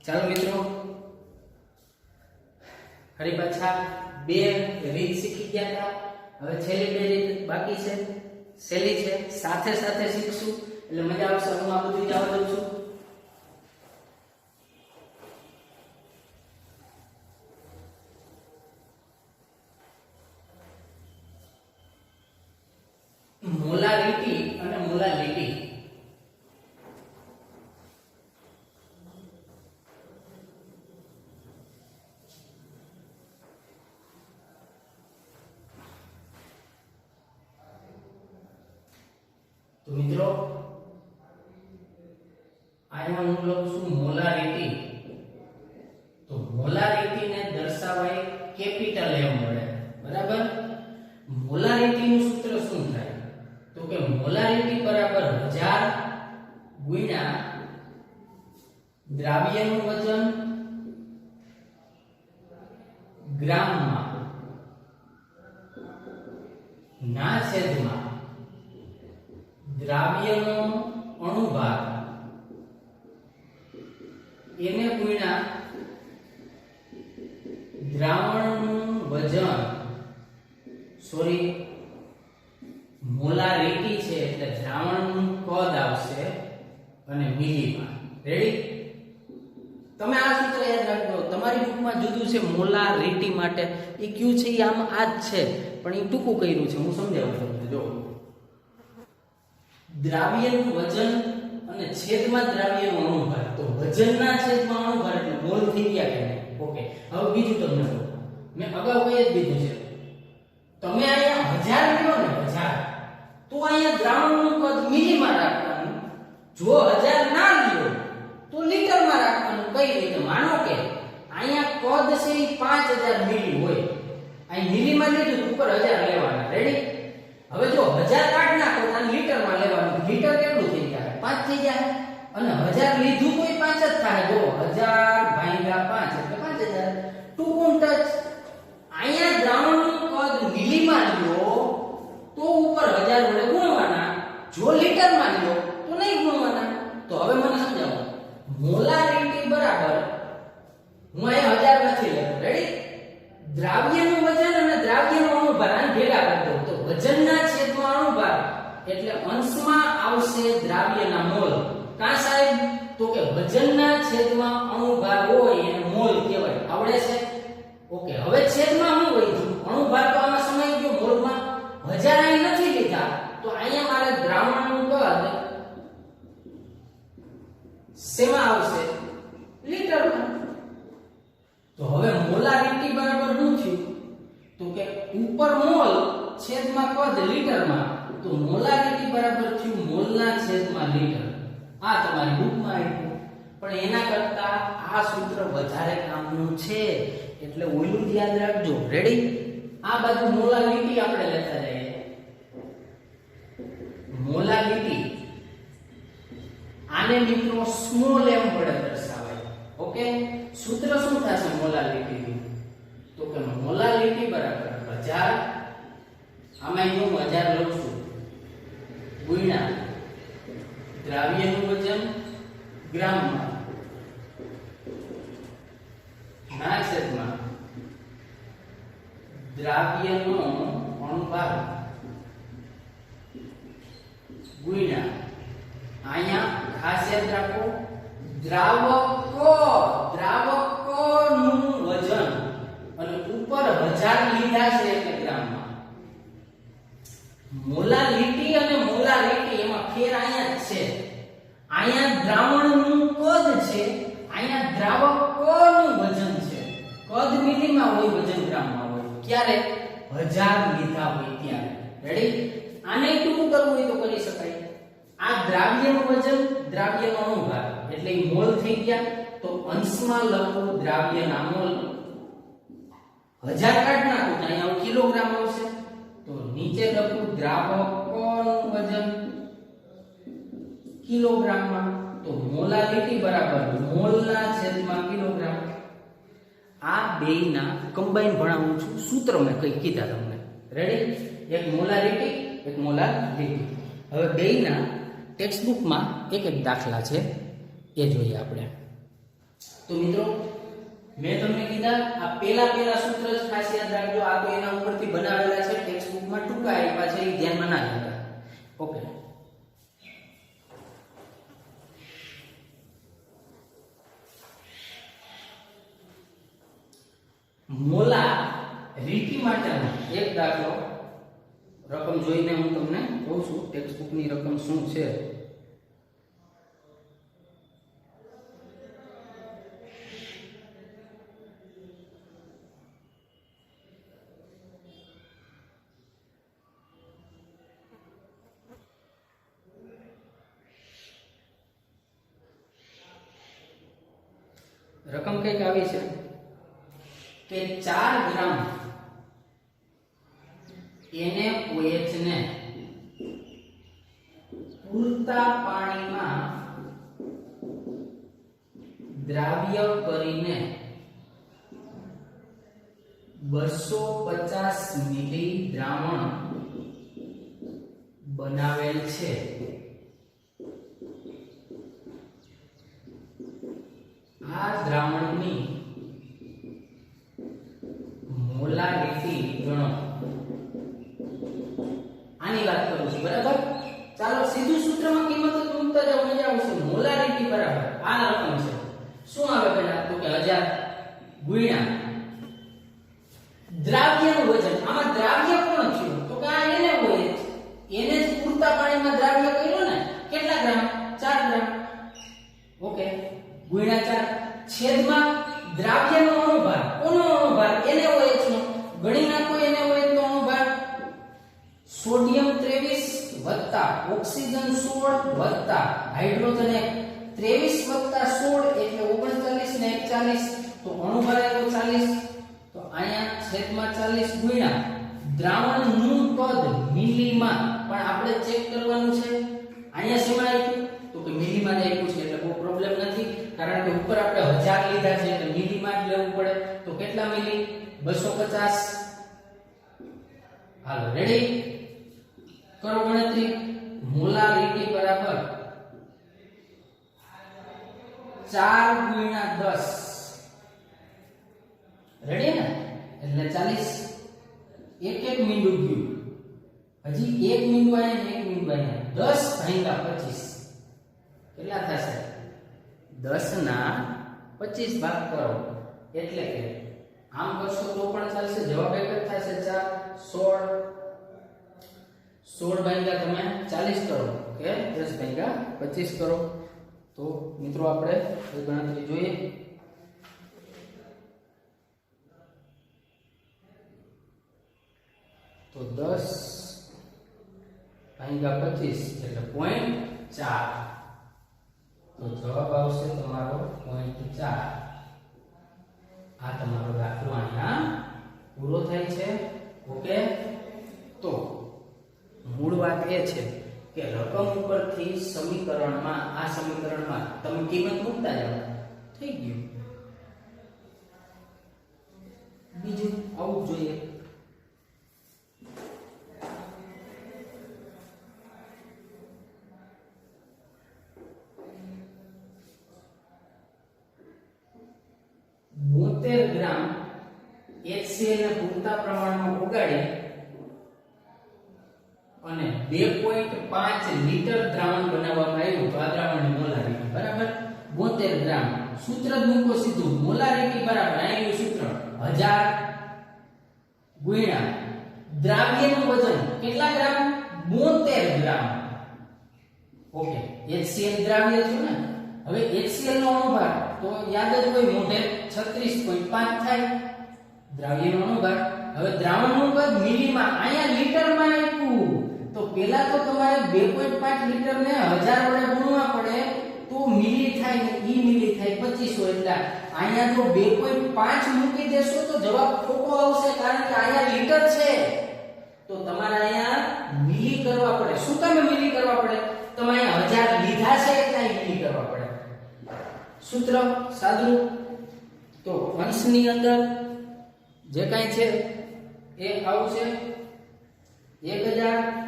ચાલો મિત્રો, ફરી પાછા બે રીત શીખી ગયા હતા. હવે છેલ્લી બે રીત બાકી છે, સહેલી છે, સાથે સાથે શીખશું એટલે મજા આવશે. હું આ બધું જ આવડું છું. મોલારિટી અને મોલાલિટી. તો મિત્રો, અહીંયા હું લખું છું મોલારિટી. તો મોલારિટી ને દર્શાવાય કેપિટલ એમ વડે, બરાબર. મોલારિટી નું સૂત્ર શું થાય? તો કે મોલારિટી બરાબર 1000 ગુણ્યા દ્રાવ્યનું વજન ગ્રામમાં ના છેદમાં દ્રાવ્યનો અણુભાર એને ગુણ્યા દ્રાવણનું વજન, સોરી મોલારિટી છે એટલે દ્રાવણનું કદ આવશે અને મિલીમાં. રેડી? તમે આ સૂત્ર યાદ રાખજો. તમારી બુકમાં જુદું છે મોલારિટી માટે, એ ક્યુ છે એ આમ આ જ છે પણ એ ટૂંકું કર્યું છે. હું સમજાવું તમને. જો દ્રાવ્યનું વજન અને છેદમાં દ્રાવ્યનો અણુભાર, તો વજનના છેદમાં અણુભાર એટલે મોલ થઈ ગયા કે નહીં? ઓકે. હવે બીજું તમને કહું, મેં અગાઉ કહી જ દીધું છે. તમે અહીંયા 1000 લ્યો ને 1000, તો અહીંયા દ્રાવણનું કદ મિલીમાં રાખવાનું. જો 1000 ના લ્યો તો લીટરમાં રાખવાનું. કઈ રીતે? માનો કે અહીંયા કદ છે એ 5000 મિલી હોય, અહીં મિલીમાં લીધું, ઉપર 1000 લેવાના. રેડી? હવે જો 1000 કાઢ નાખો તો લીટરમાં લેવાનું. લીટર કેટલું થઈ જાય? 5 થઈ જાય. અને 1000 લીધું તો 5 જ થાય. જો 1000 ભાગ્યા 5 એટલે 5000. Two point touch. અહીંયા દ્રાવણનું કદ મિલીમાં લ્યો તો ઉપર 1000 વડે ગુણવાના. જો લીટરમાં લ્યો તો નહીં ગુણવાના. તો હવે મને સમજાવો, મોલારિટી બરાબર, હું અહીંયા 1000 નથી લેતો. રેડી? દ્રાવ્યનું વજન અને દ્રાવ્યનો અણુભાર આને ભેગા કરી દો. તો વજનના છેદમાં અણુભાર એટલે અંશમાં આવશે દ્રાવ્યના મોલ. કા સાહેબ? તો કે વજનના છેદમાં અણુભાર હોય એને મોલ કહેવાય. આવડે છે? ઓકે. હવે છેદમાં શું હોય? અણુભાર તો આમાં સમાઈ ગયો મોલમાં. 1000 અહીં નથી લીધા તો અહીંયા મારે દ્રાવણનું કદ શેમાં આવશે? લીટરમાં. તો હવે મોલારિટી બરાબર શું થયું? તો કે ઉપર મોલ છેદમાં કદ લીટરમાં. તો મોલારિટી બરાબર થયું મોલના છેદમાં લીટર. આ તમારી બુકમાં આપ્યું, પણ એના કરતા આ સૂત્ર વધારે કામનું છે એટલે ઓલું યાદ રાખજો. રેડી? આ બાજુ મોલારિટી આપણે લેતા જઈએ. મોલારિટી આને મિત્રો સ્મોલ એમ વડે દર્શાવાય. ઓકે. સૂત્ર શું થશે મોલારિટી? તો કે મોલારિટી બરાબર 1000, આમાં હું 1000 લઉં છું, ગુણ્યા દ્રાવ્યનું વજન ગ્રામમાં ના છેદમાં દ્રાવ્યનો અણુભાર ગુણ્યા, અહીંયા ખાસ યાદ રાખો, દ્રાવકોનું વજન અને ઉપર 1000 લીધા છે એટલે ગ્રામમાં. મોલાલિટી અને મોલારિટી એમાં ફેર અહીંયા જ છે. અહીંયા દ્રાવણનું કદ છે, અહીંયા દ્રાવકોનું વજન છે. કદ મિલીમાં હોય, વજન ગ્રામમાં હોય. ક્યારે? 1000 લીધા હોય ત્યારે. રેડી? આને ટૂંકું કરવું હોય તો કરી શકાય. આ દ્રાવ્યનું વજન, દ્રાવ્યનો અણુભાર એટલે ઈ મોલ થઈ ગયા. તો અંશમાં લખો દ્રાવ્યના મોલ. 1000 કાઢ નાખો તો અહીંયા કિલોગ્રામ આવશે. તો નીચે લખું દ્રાવકોનું વજન કિલોગ્રામમાં. તો મોલારિટી બરાબર મોલના છેદમાં કિલોગ્રામ. આ બેયના કમ્બાઈન ભણાવું છું. સૂત્ર મેં કઈ કીધા તમને. રેડી? એક મોલારિટી, એક મોલાલિટી. હવે બેયના ટેક્સ્ટબુકમાં એક એક દાખલા છે એ જોઈએ આપણે. તો મિત્રો મેં તમને કીધા આ પેલા સૂત્ર જ ખાસ યાદ રાખજો, આ તો એના ઉપરથી બનાવેલા છે, ટેક્સ્ટ બુકમાં ટૂંકા આપ્યા છે, એ ધ્યાનમાં ના લેતા. ઓકે, મોલા રીતિ માટેનો એક દાખલો, રકમ જોઈને હું તમને કહું છું ટેક્સ્ટ બુકની રકમ શું છે. રકમ કઈક આવી છે કે 4 ગ્રામ NaOH ને પૂરતા પાણીમાં દ્રાવ્ય કરીને 250 મિલી દ્રાવણ બનાવેલ છે. આ દ્રાવણની મોલારિટી ગણો. આની વાત કરું છું, બરાબર. ચાલો સીધું સૂત્રમાં કિંમત જ મૂકતા જાવ, મજા આવશે. મોલારિટી બરાબર આ રકમ છે. શું આવે પહેલા તો કે 1000 ગુણ્યા દ્રાવ્યનું વજન. આમાં દ્રાવ્ય કોણ થયું તો કે આ એને હોય, એને જ પૂરતા પાણીમાં દ્રાવ્ય કર્યો ને, કેટલા ગ્રામ? 4 ગ્રામ. ઓકે, ગુણ્યા 4 છેદમાં દ્રાવ્યનો અણુભાર. કોનો અણુભાર? NaOH નો. ગણી નાખો NaOH નો અણુભાર. સોડિયમ 23 વત્તા ઓક્સિજન 16 વત્તા હાઇડ્રોજન 1. 23 વત્તા 16 એટલે 39 ને 41, તો અણુભાર આવ્યો 40. તો અહીંયા છેદમાં 40 ગુણ્યા દ્રાવણનું કદ મિલીમાં. પણ આપણે ચેક કરવાનું છે અહીંયા શેમાં આપ્યું તો કે મિલીમાં જ આપ્યું છે, એટલે કોઈ પ્રોબ્લેમ નથી, કારણ કે ઉપર આપણે 1000 લીધા છે એટલે મિલીમાં જ લેવું પડે. તો કેટલા મિલી? 250. હાલો રેડી કરો ગણતરી. મોલારિટી બરાબર 4 ગુણ્યા 10. રેડી ને? એટલે 40. એક મીંડું ગયું, હજી એક મીંડું આયા ને એક મીંડું આયા. 10 ભાગ્યા 25 કેટલા થશે? 10 ના 25 ભાગ કરો એટલે કે આમ કરશો તો પણ ચાલશે, જવાબ એક જ થશે 4 16 ભાગ્યા તમે 40 કરો કે 10 ભાગ્યા 25 કરો. તો મિત્રો આપણે એ ગણતરી જોઈએ. તો 10 ભાગ્યા 25 એટલે 0.4. તો જવાબ આવશે તમારો 0.4. આ તમારો દાખલો અહીંયા પૂરો થાય છે. ઓકે, તો મૂળ વાત એ છે કે રકમ ઉપરથી સમીકરણમાં, આ સમીકરણમાં તમે કિંમત મૂકતા જાઓ, થઈ ગયું. બીજું આવું જોઈએ. ગ્રામ HCl ને પૂરતા પ્રમાણમાં ઓગાળી અને 2.5 લિટર દ્રાવણ બનાવવામાં આવ્યું. તો આ દ્રાવણની મોલારિટી બરાબર 72 ગ્રામ. સૂત્ર જ મૂકો સીધું. મોલારિટી બરાબર આવ્યું સૂત્ર 1000 ગુણ્યા દ્રાવ્યનું વજન કેટલા ગ્રામ? 72 ગ્રામ. ઓકે, HCl દ્રાવ્ય છે ને. હવે HCl નો અણુભાર તો યાદ જ હોય, મોઢે 36.5 થાય દ્રાવ્યનો અણુભાર. હવે દ્રાવણનું કદ મિલીમાં, અહીંયા લીટરમાં આપ્યું. તો પહેલા તો તમારે 2.5 લિટર ને 1000 વડે ગુણવા પડે તો મિલી થાય ને ઈ મિલી થાય 2500. એટલે અહીંયા જો 2.5 મૂકી દેશો તો જવાબ ખોટો આવશે, કારણ કે અહીંયા લીટર છે. તો તમારે અહીંયા મિલી કરવા પડે. શું કામ મિલી કરવા પડે? તમે અહીંયા 1000 લીધા છે એટલે મિલી કરવા પડે. સૂત્ર સાદું. તો અંશની અંદર જે કાંઈ છે એ આવશે 1000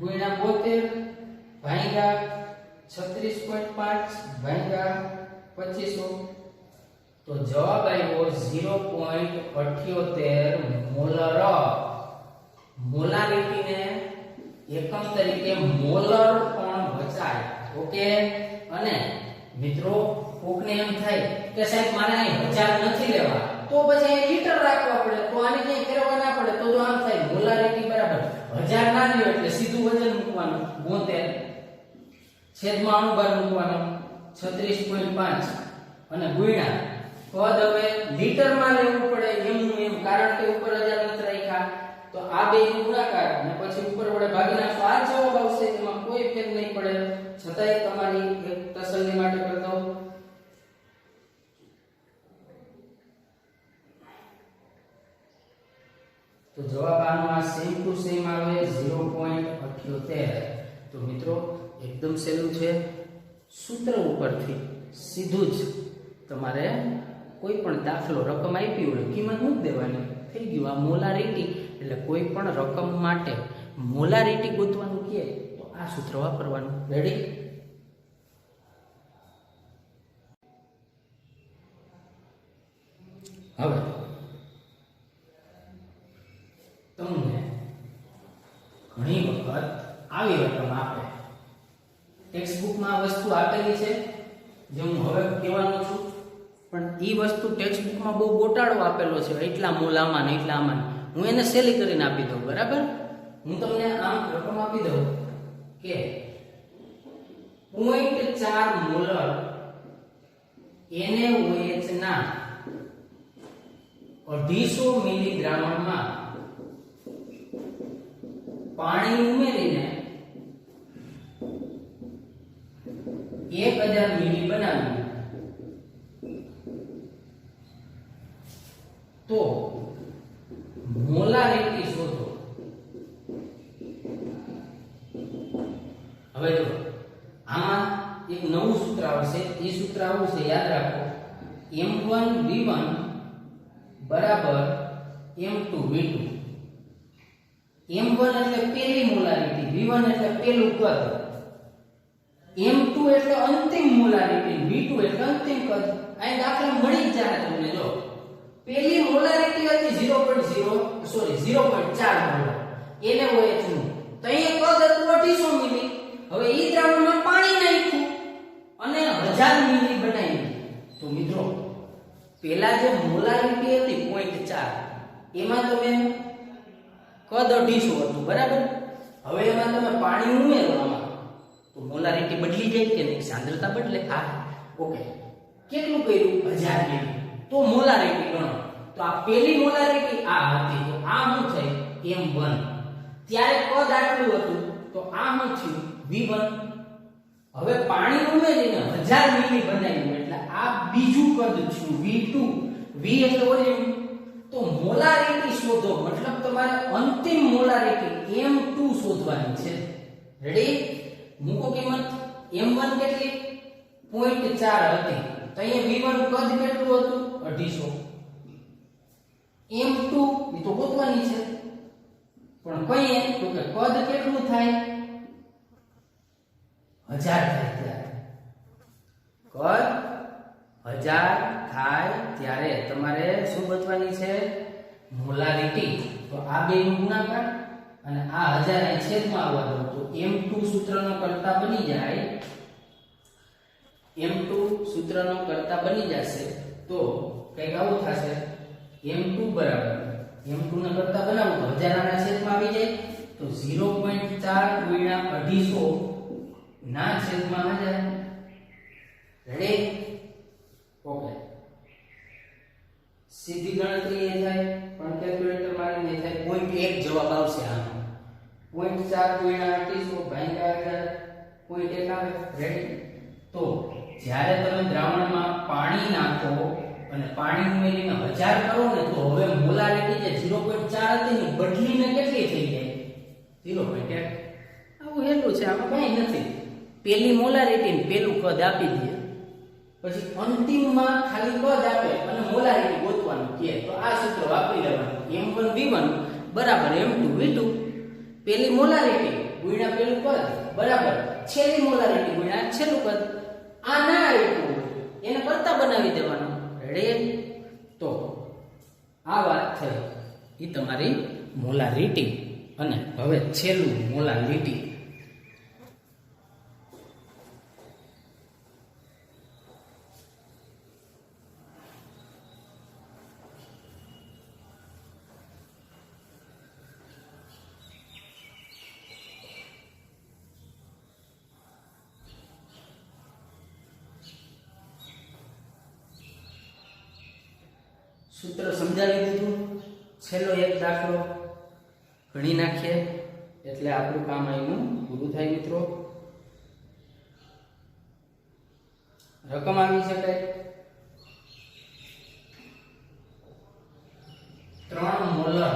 ગુણ્યા 72 ભાગ્યા 36.5 ભાગ્યા 2500 તો જવાબ આવ્યો 0.78 મોલર. મોલારિટીને એકમ તરીકે મોલર પણ વચાય. ઓકે. અને મિત્રો કોકને એમ થાય કે સાહેબ મારે અહીં 1000 નથી લેવા, તો પછી અહીં લીટર રાખવા પડે, તો આને ક્યાંય ફેરવવા ના પડે. તો જો આમ થાય મોલારિટી બરાબર 1000 ના લ્યો એટલે સીધું વજન મૂકવાનું 72 છેદમાં અણુભાર મૂકવાનો 36.5 અને ગુણ્યા પદ હવે લીટરમાં લેવું પડે એમનું એમ, કારણ કે ઉપર 1000 નથી રાખ્યા. તો આ બે નો ગુણાકાર અને પછી ઉપર વડે ભાગી નાખો. આ જવાબ આવશે, એમાં કોઈ ફેર નહીં પડે. છતાંય તમારી એક તસલ્લી માટે કરી દઉં. તો જવાબ આનો આ સેમ ટુ સેમ આવે 0.78. તો મિત્રો એકદમ સહેલું છે. સૂત્ર ઉપરથી સીધું જ તમારે કોઈ પણ દાખલો રકમ આપી હોય કિંમત મૂકી દેવાની, થઈ ગયું. આ મોલારિટી એટલે કોઈ પણ રકમ માટે મોલારિટી ગોતવાનું કહે તો આ સૂત્ર વાપરવાનું. રેડી? હવે તમને ઘણી વખત આવી રકમ આપે, ટેક્સ્ટબુકમાં આ વસ્તુ આપેલી છે જે હું હવે કહેવાનો છું, પણ એ વસ્તુ ટેક્સ્ટબુકમાં બહુ ગોટાળો આપેલો છે, એટલા મોલામાં ને એટલા આમાં. હું એને સેલી કરીને આપી દઉં. બરાબર? હું તમને આમ રકમ આપી દઉં કે 0.4 મોલર NaOH ના 250 મિલી દ્રાવણમાં પાણી ઉમેરીને 1000 મિલી બનાવ્યું તો મોલારિટી શોધો. હવે જો આમાં એક નવું સૂત્ર આવશે. એ સૂત્ર આવું છે, યાદ રાખો. M1V1 બરાબર M2V2. M1 એટલે પહેલી મોલારિટી, V1 એટલે પહેલું કદ, M2 એટલે અંતિમ મોલારિટી, V2 એટલે અંતિમ કદ. આ દાખલા મળી જ જાય તમને. જો પહેલી મોલારિટી હતી 0.4 મોલર NaOH નું, તો અહીંયા કદ હતું 250 મિલી. હવે ઈ દ્રાવણમાં પાણી નાખ્યું અને 1000 મિલી બનાવી. તો મિત્રો પહેલા જે મોલારિટી હતી 0.4 એમાં તમે કદ 250 હતું. બરાબર? હવે એમાં તમે પાણી ઉમેરો આમાં તો મોલારિટી બદલી જાય કે નહીં? સાંદ્રતા બદલે. હા, ઓકે. કેટલું કર્યું? 1000 મિલી. તો મોલારિટી ગણો. તો આ પહેલી મોલારિટી આ હતી, તો આ શું થઈ? M1. ત્યારે કદ આટલું હતું, તો આ શું થયું? V1. હવે પાણી ઉમેરીને 1000 મિલી બનાવ્યું એટલે આ બીજું કદ થયું V2. V એટલે વોલ્યુમ. તો મોલારિટી શોધો, મતલબ તમારે અંતિમ મોલારિટી M2 શોધવાની છે. રેડી? મૂકો કિંમત. M1 કેટલી? 0.4 હતી. તો અહીંયા V1 કદ કેટલું હતું? 250. M2 એ તો ગોતવાની છે, પણ કહીએ તો કે કદ કેટલું થાય? 1000 થાય ત્યારે. કદ 1000 થાય ત્યારે તમારે શું ગોતવાની છે? મોલારિટી. તો આ બે નો ગુણાકાર અને આ 1000 અહીં છેદમાં આવવા દો તો M2 સૂત્રનો કર્તા બની જાય. M2 સૂત્રનો કર્તા બની જશે તો કંઈક આવું થશે. M2 બરાબર M2 ને કરતા બનાવો તો 1000 ના છેદમાં આવી જાય તો 0.4 ગુણ્યા 250 ના છેદમાં 1000. રેડી? ઓકે. સીધી ગણતરી એ થાય, પણ કેલ્ક્યુલેટર મારીને થાય 0.1 જવાબ આવશે આનો. 0.4 ગુણ્યા 250 ભાગ્યા 1000 0.1 આવે. રેડી? તો જ્યારે તમે દ્રાવણમાં પાણી નાખો અને પાણી ઉમેરીને 1000 કરો ને તો હવે મોલારિટી જે 0.4 હતી ને બદલીને કેટલી થઈ જાય? 0.1. આવું હેલું છે, આમાં કંઈ નથી. પહેલી મોલારિટી ને પહેલું કદ આપી દે, પછી અંતિમમાં ખાલી કદ આપે અને મોલારિટી ગોતવાનું કહે તો આ સૂત્ર વાપરી લેવાનું. M1V1 બરાબર M2V2. પહેલી મોલારિટી ગુણ્યા પહેલું કદ બરાબર છેલ્લી મોલારિટી ગુણ્યા છેલ્લું કદ. આ ના આવ્યું એને કદ બનાવી દેવાનો. રેડી? તો આ વાત થઈ એ તમારી મોલારિટી. અને હવે છેલ્લું મોલાલિટી. સૂત્ર સમજાવી દીધું. છેલ્લો એક દાખલો ગણી નાખીએ એટલે આપણું કામ અહીંનું પૂરું થાય મિત્રો. રકમ આવી શકાય 3 મોલર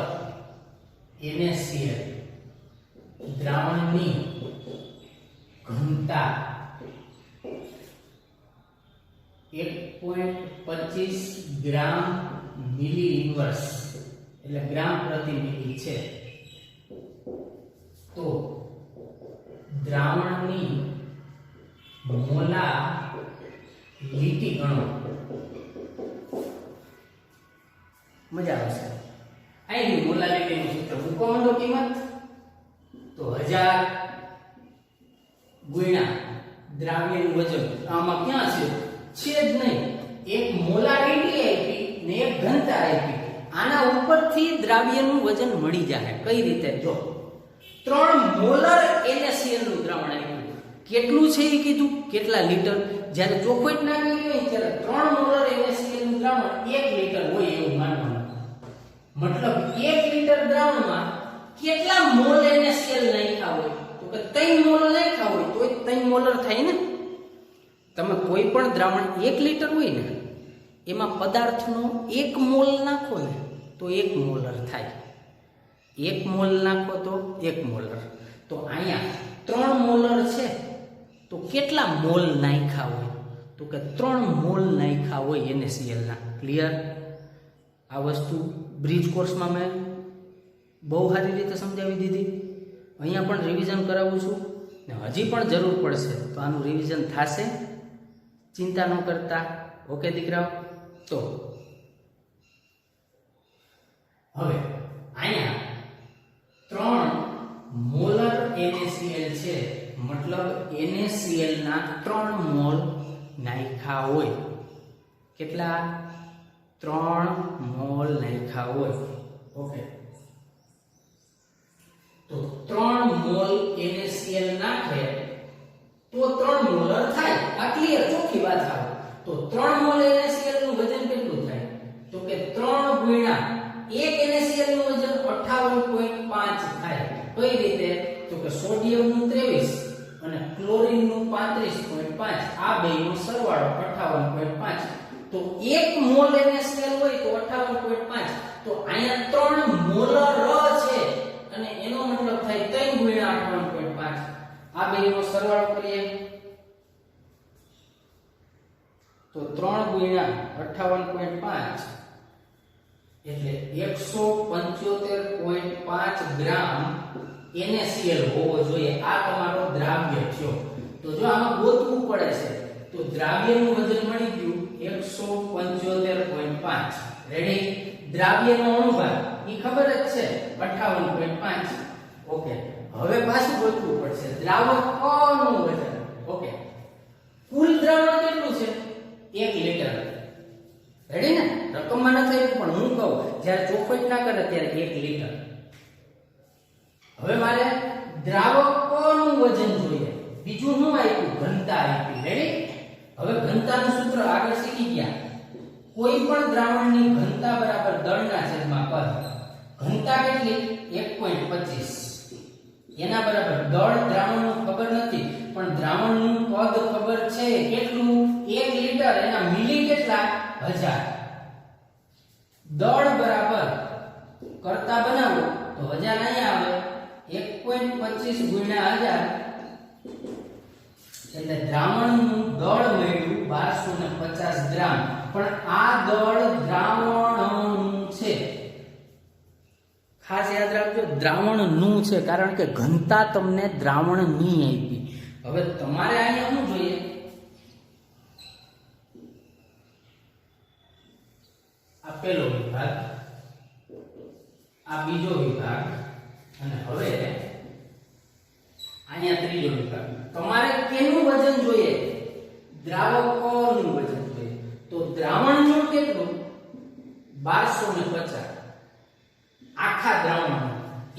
NaCl દ્રાવણની ઘનતા 1.25 ગ્રામ મિલી ઇન્વર્સ એટલે ગ્રામ પ્રતિ મિલી છે. તો દ્રાવણની મોલાલિટી ગણો. મજા આવશે. અહીં મોલાલિટીનું સૂત્ર મૂકવા માંડો. કિંમત તો 1000 ગુણ્યા દ્રાવ્યનું વજન. આમાં ક્યાં છે? છે જ નહીં. એક મોલારિટી આપી ને એક ઘનતા આપી. આના ઉપરથી દ્રાવ્યનું વજન મળી જાય. કઈ રીતે? જો 3 મોલર NaCl નું દ્રાવણ આપ્યું. કેટલું છે એ કીધું, કેટલા લીટર. જ્યારે ચોખ્ખોટ નાખી હોય ત્યારે 3 મોલર NaCl નું દ્રાવણ 1 લીટર હોય એવું માનવાનું. મતલબ 1 લીટર દ્રાવણમાં કેટલા મોલ NaCl નાખ્યા હોય? તો કે 3 મોલ નાખ્યા હોય તો 3 મોલર થાય ને. તમે કોઈ પણ દ્રાવણ 1 લીટર હોય ને એમાં પદાર્થનો 1 મોલ નાખો ને તો 1 મોલર થાય. 1 મોલ નાખો તો 1 મોલર. તો અહીંયા 3 મોલર છે તો કેટલા મોલ નાખ્યા હોય? તો કે 3 મોલ નાખ્યા હોય NaCl ના. ક્લિયર? આ વસ્તુ બ્રિજ કોર્સમાં મેં બહુ સારી રીતે સમજાવી દીધી. અહીંયા પણ રિવિઝન કરાવું છું ને હજી પણ જરૂર પડશે તો આનું રિવિઝન થશે. ચિંતા ન કરતા. ઓકે દીકરાઓ? તો હવે અહીંયા 3 મોલર NaCl છે. મતલબ NaCl ના 3 મોલ નાખ્યા હોય. કેટલા? 3 મોલ નાખ્યા હોય. ઓકે, તો 3 મોલ NaCl નાખે તો 3 મોલર થાય. આ ક્લિયર? ચોખ્ખી વાત આવે. તો 3 મોલ NaCl નું વજન કેટલું થાય? તો કે 3 ગુણ્યા 1 NaCl નું વજન 58.5 થાય. કઈ રીતે? તો કે સોડિયમ નું 23 અને ક્લોરીન નું 35.5. આ બેનો સરવાળો 58.5. તો 1 મોલ NaCl હોય તો 58.5. તો અહીંયા 3 મોલર છે અને એનો મતલબ થાય 3 ગુણ્યા 58.5. આ બેનો સરવાળો કરીએ તો 3 ગુણ્યા 58.5 એટલે 175.5 ગ્રામ NaCl હોવો જોઈએ. આ તમારો દ્રાવ્ય થયો. તો જો આમાં ગોતવું પડે છે તો દ્રાવ્યનું વજન મળી ગયું 175.5. રેડી? દ્રાવ્યનો અણુભાર એ ખબર જ છે 58.5. ઓકે, હવે પાછું ગોતવું પડશે દ્રાવકનું વજન. ઓકે, કુલ દ્રાવણ કેટલું છે? 1 લીટર. રેડી ને? રકમમાં ન થયું પણ હું કહું જ્યારે ચોખ્ખોટ ના કરે ત્યારે 1 લીટર. હવે મારે દ્રાવકોનું વજન જોઈએ. બીજું શું આપ્યું? ઘનતા આપી. રેડી? હવે ઘનતાનું સૂત્ર આગળ શીખી ગયા. કોઈ પણ દ્રાવણની ઘનતા બરાબર દળના છેદમાં કદ. ઘનતા કેટલી? 1.25. એના બરાબર દળ દ્રાવણનું ખબર નથી પણ દ્રાવણનું કદ ખબર છે. કેટલું? 1 લીટર. એના મિલી કેટલા? 1000. દળ બરાબર કરતા બનાવો તો 1000 અહીંયા આવે. 1.25 ગુણ્યા 1000 એટલે દ્રાવણનું દળ મળ્યું 1250 ગ્રામ. પણ આ દળ દ્રાવણનું છે. ખાસ યાદ રાખજો, દ્રાવણનું છે, કારણ કે ઘનતા તમને દ્રાવણની આપી. હવે તમારે અહીંયા શું જોઈએ? પહેલો વિભાગ, આ બીજો વિભાગ અને હવે અહીંયા ત્રીજો વિભાગ. તમારે કેનું વજન જોઈએ? દ્રાવકોનું વજન જોઈએ. તો દ્રાવણનું કેટલું? 1250 આખા દ્રાવણ.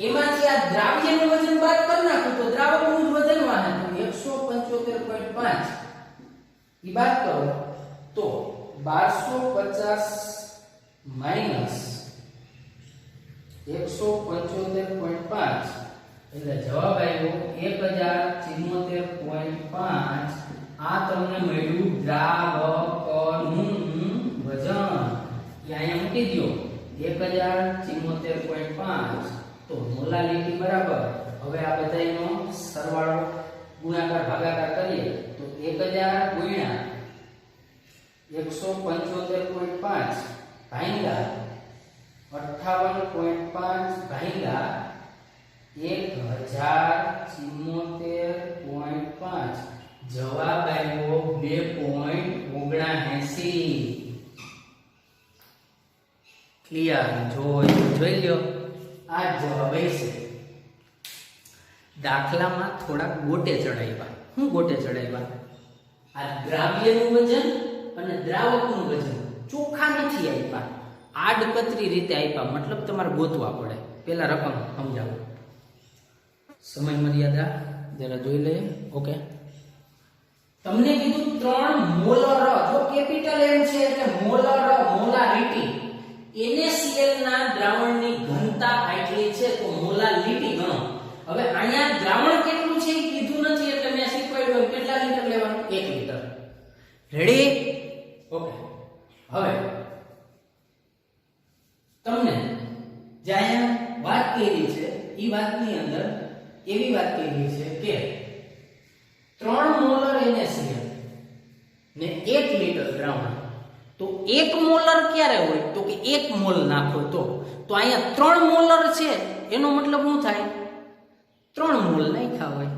એમાંથી આ દ્રાવ્યનું વજન બાદ કરી નાખો તો દ્રાવકનું જ વજન વાહે 175.5 ઈ બાદ કરો તો 1250 માઈનસ 175.5 એટલે જવાબ આવ્યો 1074.5. આ તમને મળ્યું દ્રાવકનું વજન. અહીંયા મૂકી દો 1074.5. તો મોલાલિટી બરાબર. હવે આ બધાયનો સરવાળો ગુણાકાર ભાગાકાર કરીએ તો 1000 ગુણ્યા 175.5 ભાગ્યા 58.5 ભાગ્યા 1074.5. જવાબ આવ્યો 2.79. ક્લિયર? જોઈ લ્યો, આ જવાબ છે. દાખલામાં થોડા ગોટે ચડાવ્યા. શું ગોટે ચડાવ્યા? આ દ્રાવ્યનું વજન અને દ્રાવકનું વજન ચોખ્ખા નથી આપ્યા, આડકતરી રીતે આપ્યા. મતલબ તમારે ગોતવા પડે. પેલા રકમ સમજાવો. સમય મર્યાદા જરા જોઈ લઈએ. ઓકે, તમને કીધું 3 મોલર. જો કેપિટલ એમ છે એટલે મોલર, મોલારિટી. NaCl ના દ્રાવણની ઘનતા આટલી છે તો મોલાલિટી ગણો. હવે અહીંયા દ્રાવણ કેટલું છે એ કીધું નથી એટલે મેં શીખવાડ્યું કેટલા લીટર લેવાનું? 1 લીટર. રેડી? ઓકે. હવે તમને જે અહીંયા વાત કરી છે એ વાતની અંદર એવી વાત કરી છે કે 3 મોલર NaCl ને 1 લીટર દ્રાવણ. તો 1 મોલર ક્યારે હોય? તો કે 1 મોલ નાખો તો અહીંયા 3 મોલર છે એનો મતલબ શું થાય? 3 મોલ નાખ્યા હોય.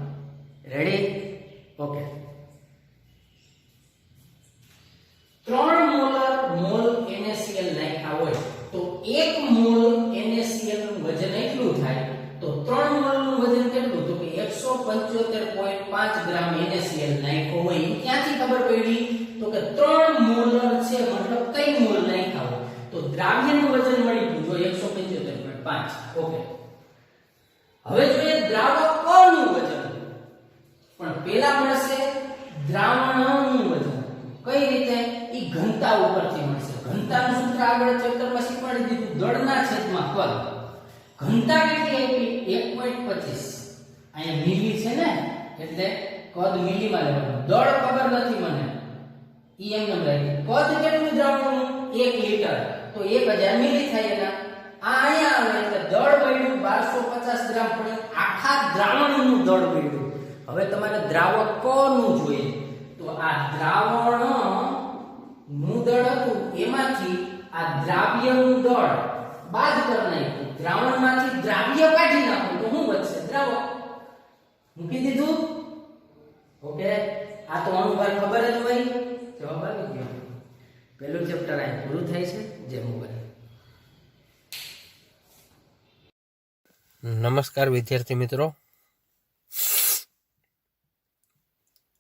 રેડી? ઓકે. 3 મોલ NaCl નાખ્યા હોય તો 1 મોલ NaCl નું વજન એટલું થાય. તો 3 મોલ નું વજન કેટલું? તો કે 175.5 ગ્રામ NaCl નાખ્યો હોય. ક્યાંથી ખબર પડી? તો કે 3 મોલર છે મતલબ કઈ મોલ નાખ્યા હોય. તો દ્રાવ્યનું વજન મળી ગયું જો 175.5. ઓકે. હવે જોઈએ દ્રાવકોનું વજન. પણ પહેલા મળશે દ્રાવણનું વજન. કઈ રીતે? ઈ ઘનતા ઉપરથી મળશે. ઘનતાનું સૂત્ર આગળ ચેપ્ટરમાં શીખવાડી દીધું. દળના છેદમાં કદ. ઘનતા કેટલી આપી? 1.25. અહીંયા મિલી છે ને એટલે કદ મિલીમાં લેવાનું. દળ ખબર નથી મને, ઈ એમ રાખી. કદ કેટલું દ્રાવણનું? 1 લીટર. તો 1000 મિલી થાય એના. આ અહીંયા આવે એટલે દળ મળ્યું 1250 ગ્રામ. પણ આખા દ્રાવણનું દળ મળ્યું. હવે તમારે દ્રાવકોનું જોઈએ તો આ દ્રાવણનું દળ હતું એમાંથી આ દ્રાવ્યનું દળ બાદ કરી નાખ્યું. દ્રાવણમાંથી દ્રાવ્ય કાઢી નાખો તો શું બચશે? દ્રાવક. મૂકી દીધું. ઓકે. આ તો અણુભાર ખબર જ હોય. જવાબ આવી ગયો. પહેલું ચેપ્ટર અહીં પૂરું થાય છે. જય મોબાઈલ. નમસ્કાર વિદ્યાર્થી મિત્રો,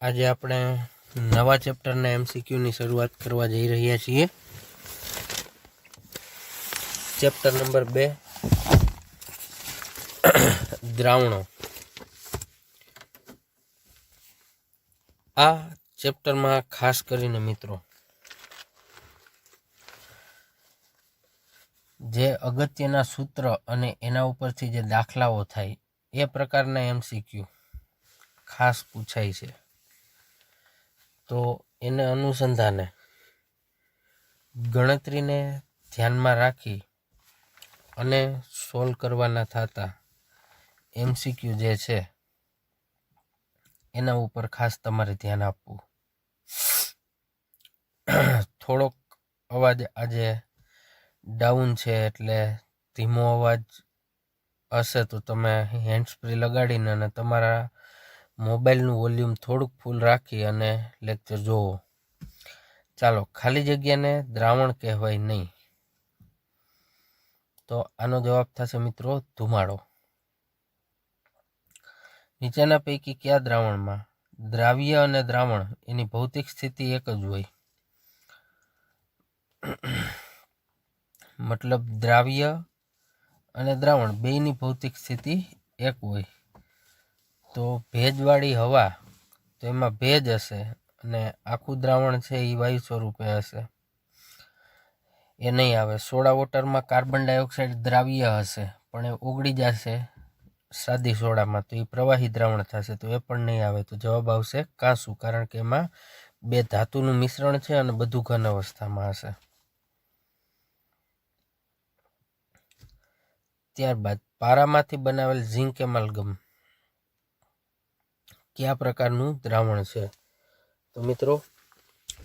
આજે આપણે નવા ચેપ્ટરના MCQની શરૂઆત કરવા જઈ રહ્યા છીએ. Chapter number 2 દ્રાવણો. આ ચેપ્ટરમાં ખાસ કરીને મિત્રો જે અગત્યના સૂત્ર અને એના ઉપરથી જે દાખલાઓ થાય એ પ્રકારના MCQ ખાસ પૂછાય છે. તો એને અનુસંધાને ગણતરીને ધ્યાનમાં રાખી અને સોલ્વ કરવાના થતા MCQ જે છે એના ઉપર ખાસ તમારે ધ્યાન આપવું. થોડોક અવાજ આજે ડાઉન છે એટલે ધીમો અવાજ હશે તો તમે હેન્ડ્સ ફ્રી લગાડીને અને તમારા મોબાઈલનું વોલ્યુમ થોડુંક ફૂલ રાખી અને લેક્ચર જોવો. ચાલો, ખાલી જગ્યાને દ્રાવણ કહેવાય નહીં. તો આનો જવાબ થશે મિત્રો ધુમાડો. નીચેના પૈકી કયા દ્રાવણમાં દ્રાવ્ય અને દ્રાવણ એની ભૌતિક સ્થિતિ એક જ હોય? મતલબ દ્રાવ્ય અને દ્રાવણ બેયની ભૌતિક સ્થિતિ એક હોય. તો ભેજવાળી હવા, તો એમાં ભેજ હશે અને આખું દ્રાવણ છે એ વાયુ સ્વરૂપે હશે, એ નહીં આવે. સોડા વોટરમાં કાર્બન ડાયોક્સાઇડ દ્રાવ્ય હશે પણ એ ઓગળી જશે સાદી સોડામાં, તો એ પ્રવાહી દ્રાવણ થશે, તો એ પણ નહીં આવે. તો જવાબ આવશે કાંસુ, કારણ કે એમાં બે ધાતુનું મિશ્રણ છે અને બધું ઘન અવસ્થામાં હશે. ત્યારબાદ પારામાંથી બનાવેલ ઝીંક એમાલ્ગમ કયા પ્રકારનું દ્રાવણ છે? તો મિત્રો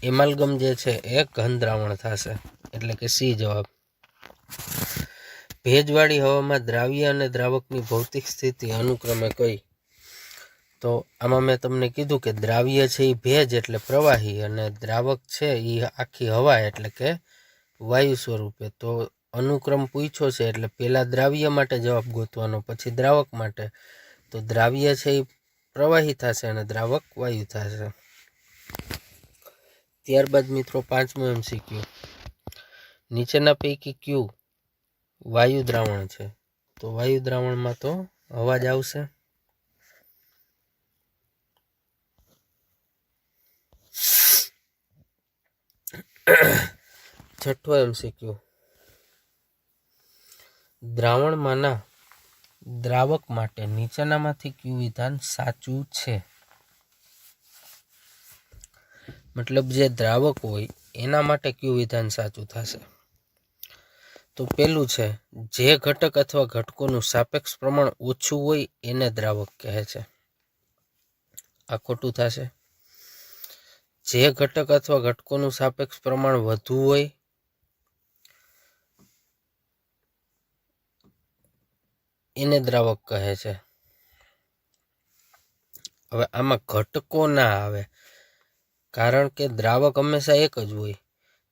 એમાલ્ગમ જે છે એ ઘન દ્રાવણ થશે, એટલે કે સી જવાબ. ભેજવાળી હવામાં દ્રાવ્ય અને દ્રાવકની ભૌતિક સ્થિતિ અનુક્રમે કઈ? તો આમાં મેં તમને કીધું કે દ્રાવ્ય છે એ ભેજ એટલે પ્રવાહી અને દ્રાવક છે એ આખી હવા એટલે કે વાયુ સ્વરૂપે. તો અનુક્રમ પૂછ્યો છે એટલે પહેલા દ્રાવ્ય માટે જવાબ ગોતવાનો, પછી દ્રાવક માટે. તો દ્રાવ્ય છે એ પ્રવાહી થશે અને દ્રાવક વાયુ થશે. ત્યારબાદ મિત્રો 5મો MCQ, નીચેના પૈકી કયું વાયુ દ્રાવણ છે? તો વાયુ દ્રાવણમાં તો હવા જ આવશે. 6થો MCQ, દ્રાવણમાંના દ્રાવક માટે નીચેનામાંથી કયું વિધાન સાચું છે? મતલબ જે દ્રાવક હોય એના માટે કયું વિધાન સાચું થશે? તો પેલું છે, જે ઘટક અથવા ઘટકોનું સાપેક્ષ પ્રમાણ ઓછું હોય એને દ્રાવક કહે છે. આ ખોટું થશે. જે ઘટક અથવા ઘટકોનું સાપેક્ષ પ્રમાણ વધુ હોય એને દ્રાવક કહે છે. હવે આમાં ઘટકો ના આવે, કારણ કે દ્રાવક હંમેશા એક જ હોય.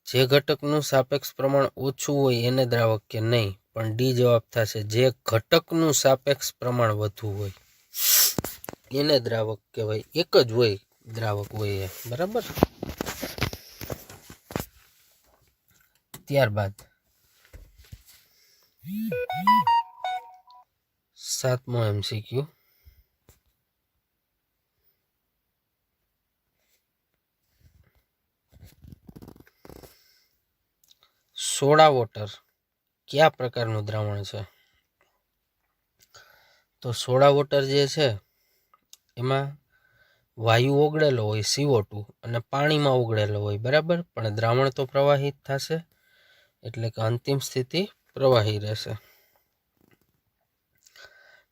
જે ઘટકનું સાપેક્ષ પ્રમાણ ઓછું હોય એને દ્રાવક કે નહીં, પણ ડી જવાબ થશે. જે ઘટકનું સાપેક્ષ પ્રમાણ વધુ હોય એને દ્રાવક કહેવાય. એક જ હોય દ્રાવક હોય એ, બરાબર. ત્યારબાદ 7મો MCQ, સોડા વોટર કયા પ્રકારનું દ્રાવણ છે? તો સોડા વોટર જે છે એમાં વાયુ ઓગળેલો હોય CO2 અને પાણીમાં ઓગળેલો હોય, બરાબર. પણ દ્રાવણ તો પ્રવાહી થશે, એટલે કે અંતિમ સ્થિતિ પ્રવાહી રહેશે.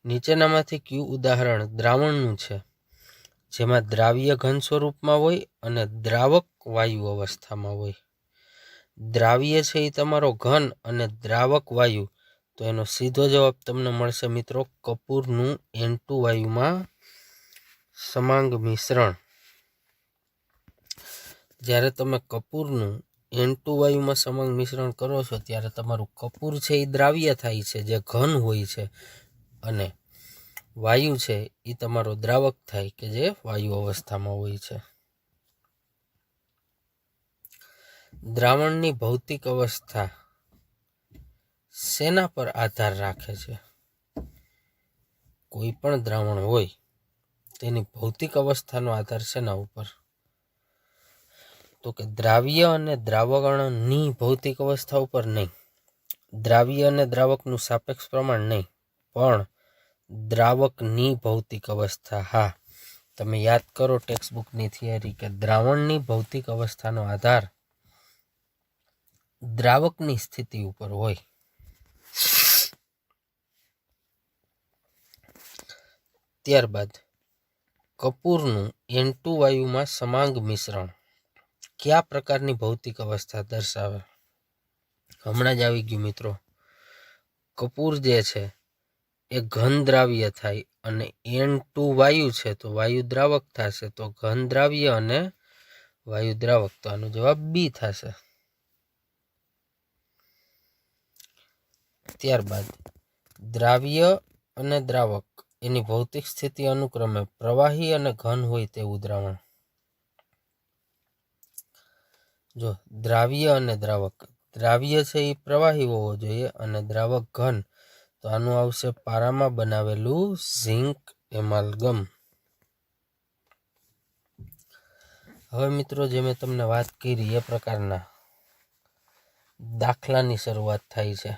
નીચેનામાંથી કયું ઉદાહરણ દ્રાવણનું છે જેમાં દ્રાવ્ય ઘન સ્વરૂપમાં હોય અને દ્રાવક વાયુ અવસ્થામાં હોય? દ્રાવ્ય છે એ તમારો ઘન અને દ્રાવક વાયુ, તો એનો સીધો જવાબ તમને મળશે મિત્રો કપૂરનું N2 વાયુમાં સમાંગ મિશ્રણ. જ્યારે તમે કપૂરનું N2 વાયુમાં સમાંગ મિશ્રણ કરો છો ત્યારે તમારું કપૂર છે એ દ્રાવ્ય થાય છે, જે ઘન હોય છે, અને વાયુ છે એ તમારો દ્રાવક થાય કે જે વાયુ અવસ્થામાં હોય છે. દ્રાવણની ભૌતિક અવસ્થા શેના પર આધાર રાખે છે? કોઈ પણ દ્રાવણ હોય તેની ભૌતિક અવસ્થાનો આધાર શેના ઉપર? તો કે દ્રાવ્ય અને દ્રાવણની ભૌતિક અવસ્થા ઉપર નહીં, દ્રાવ્ય અને દ્રાવકનું સાપેક્ષ પ્રમાણ નહીં, પણ દ્રાવકની ભૌતિક અવસ્થા. હા, તમે યાદ કરો ટેક્સ્ટબુકની થિયરી કે દ્રાવણની ભૌતિક અવસ્થાનો આધાર દ્રાવકની સ્થિતિ ઉપર હોય. ત્યારબાદ કપૂરનું N2 વાયુમાં સમાંગ મિશ્રણ કયા પ્રકારની ભૌતિક અવસ્થા દર્શાવે? હમણાં જ આવી ગયું મિત્રો. કપૂર જે છે એ ઘન દ્રાવ્ય થાય અને N2 વાયુ છે તો વાયુ દ્રાવક થશે, તો ઘન દ્રાવ્ય અને વાયુ દ્રાવક, તો આનો જવાબ બી થશે. ત્યારબાદ દ્રાવ્ય અને દ્રાવક એની ભૌતિક સ્થિતિ અનુક્રમે પ્રવાહી અને ઘન હોય તેવું દ્રાવણ. જો દ્રાવ્ય અને દ્રાવક, દ્રાવ્ય છે એ પ્રવાહી હોવો જોઈએ અને દ્રાવક ઘન, તો આનું આવશે પારામાં બનાવેલું ઝિંક એમાલ્ગમ. હવે મિત્રો જે મેં તમને વાત કરી એ પ્રકારના દાખલાની શરૂઆત થાય છે.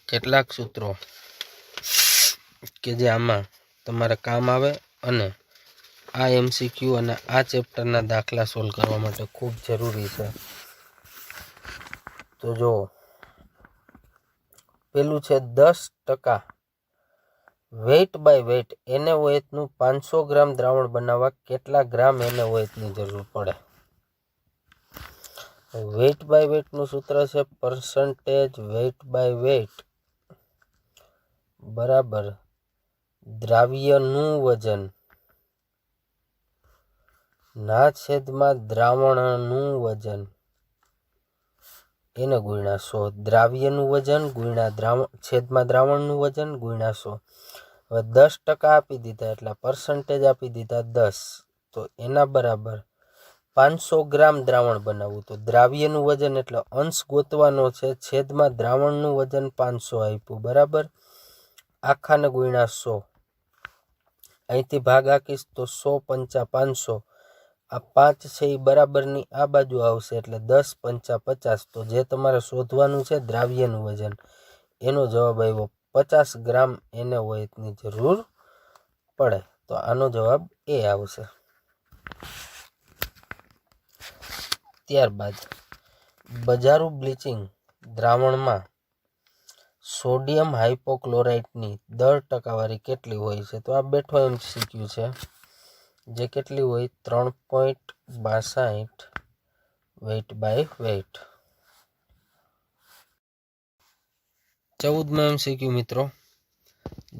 કેટલાક સૂત્રો કે જે આમાં તમારે કામ આવે અને આ એમસીક્યુ અને આ ચેપ્ટરના દાખલા સોલ્વ કરવા માટે ખૂબ જરૂરી છે. તો જો પેલું છે 10% વેઇટ બાય વેઇટ NaOH નું 500 ગ્રામ દ્રાવણ બનાવવા કેટલા ગ્રામ NaOH ની જરૂર પડે. વેઇટ બાય વેઇટનું સૂત્ર છે પર્સન્ટેજ વેઇટ બાય વેઇટ બરાબર દ્રાવ્યનું વજન ના છેદમાં દ્રાવણનું વજન એને ગુણ્યા 100. દ્રાવ્યનું વજન ગુણ્યા છેદમાં દ્રાવણનું વજન ગુણ્યા 100. હવે 10% આપી દીધા એટલે પર્સન્ટેજ આપી દીધા 10, તો એના બરાબર 500 ગ્રામ દ્રાવણ બનાવવું. તો દ્રાવ્યનું વજન એટલે અંશ ગોતવાનો છે, છેદમાં દ્રાવણનું વજન 500 આપ્યું બરાબર, આખાને ગુણ્યા 100. અહીંથી ભાગ આકીશ તો 100 પંચા 500, આ 5 છે એ બરાબરની આ બાજુ આવશે એટલે 10 પંચા 50. તો જે તમારે શોધવાનું છે દ્રાવ્યનું વજન, એનો જવાબ આવ્યો 50 ગ્રામ NaOH ની જરૂર પડે. તો આનો જવાબ એ આવશે. ત્યારબાદ બજારું બ્લીચિંગ દ્રાવણમાં સોડિયમ હાઇપોક્લોરાઇટની દર ટકાવારી કેટલી હોય છે. તો આ બેઠો MCQ છે, જે કેટલી હોય 3.62 વેઇટ બાય વેઇટ. 14મો MCQ મિત્રો,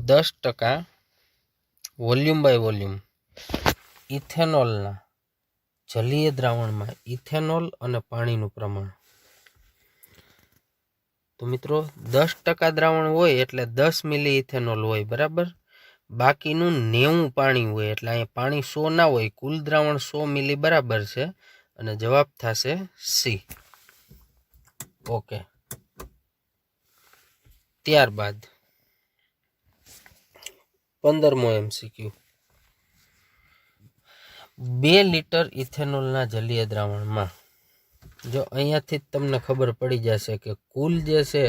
10% વોલ્યુમ બાય વોલ્યુમ ઇથેનોલના જલીય દ્રાવણમાં ઇથેનોલ અને પાણીનું પ્રમાણ. તો મિત્રો 10% દ્રાવણ હોય એટલે 10 મિલી ઇથેનોલ હોય બરાબર, બાકીનું 90 પાણી હોય એટલે અહીંયા પાણી 100 ના હોય, કુલ દ્રાવણ 100 મિલી બરાબર છે અને જવાબ થશે સી. ઓકે. ત્યારબાદ 15મો MCQ, 2 લિટર ઇથેનોલના જલીય દ્રાવણમાં, જો અહીંયાથી જ તમને ખબર પડી જશે કે કુલ જે છે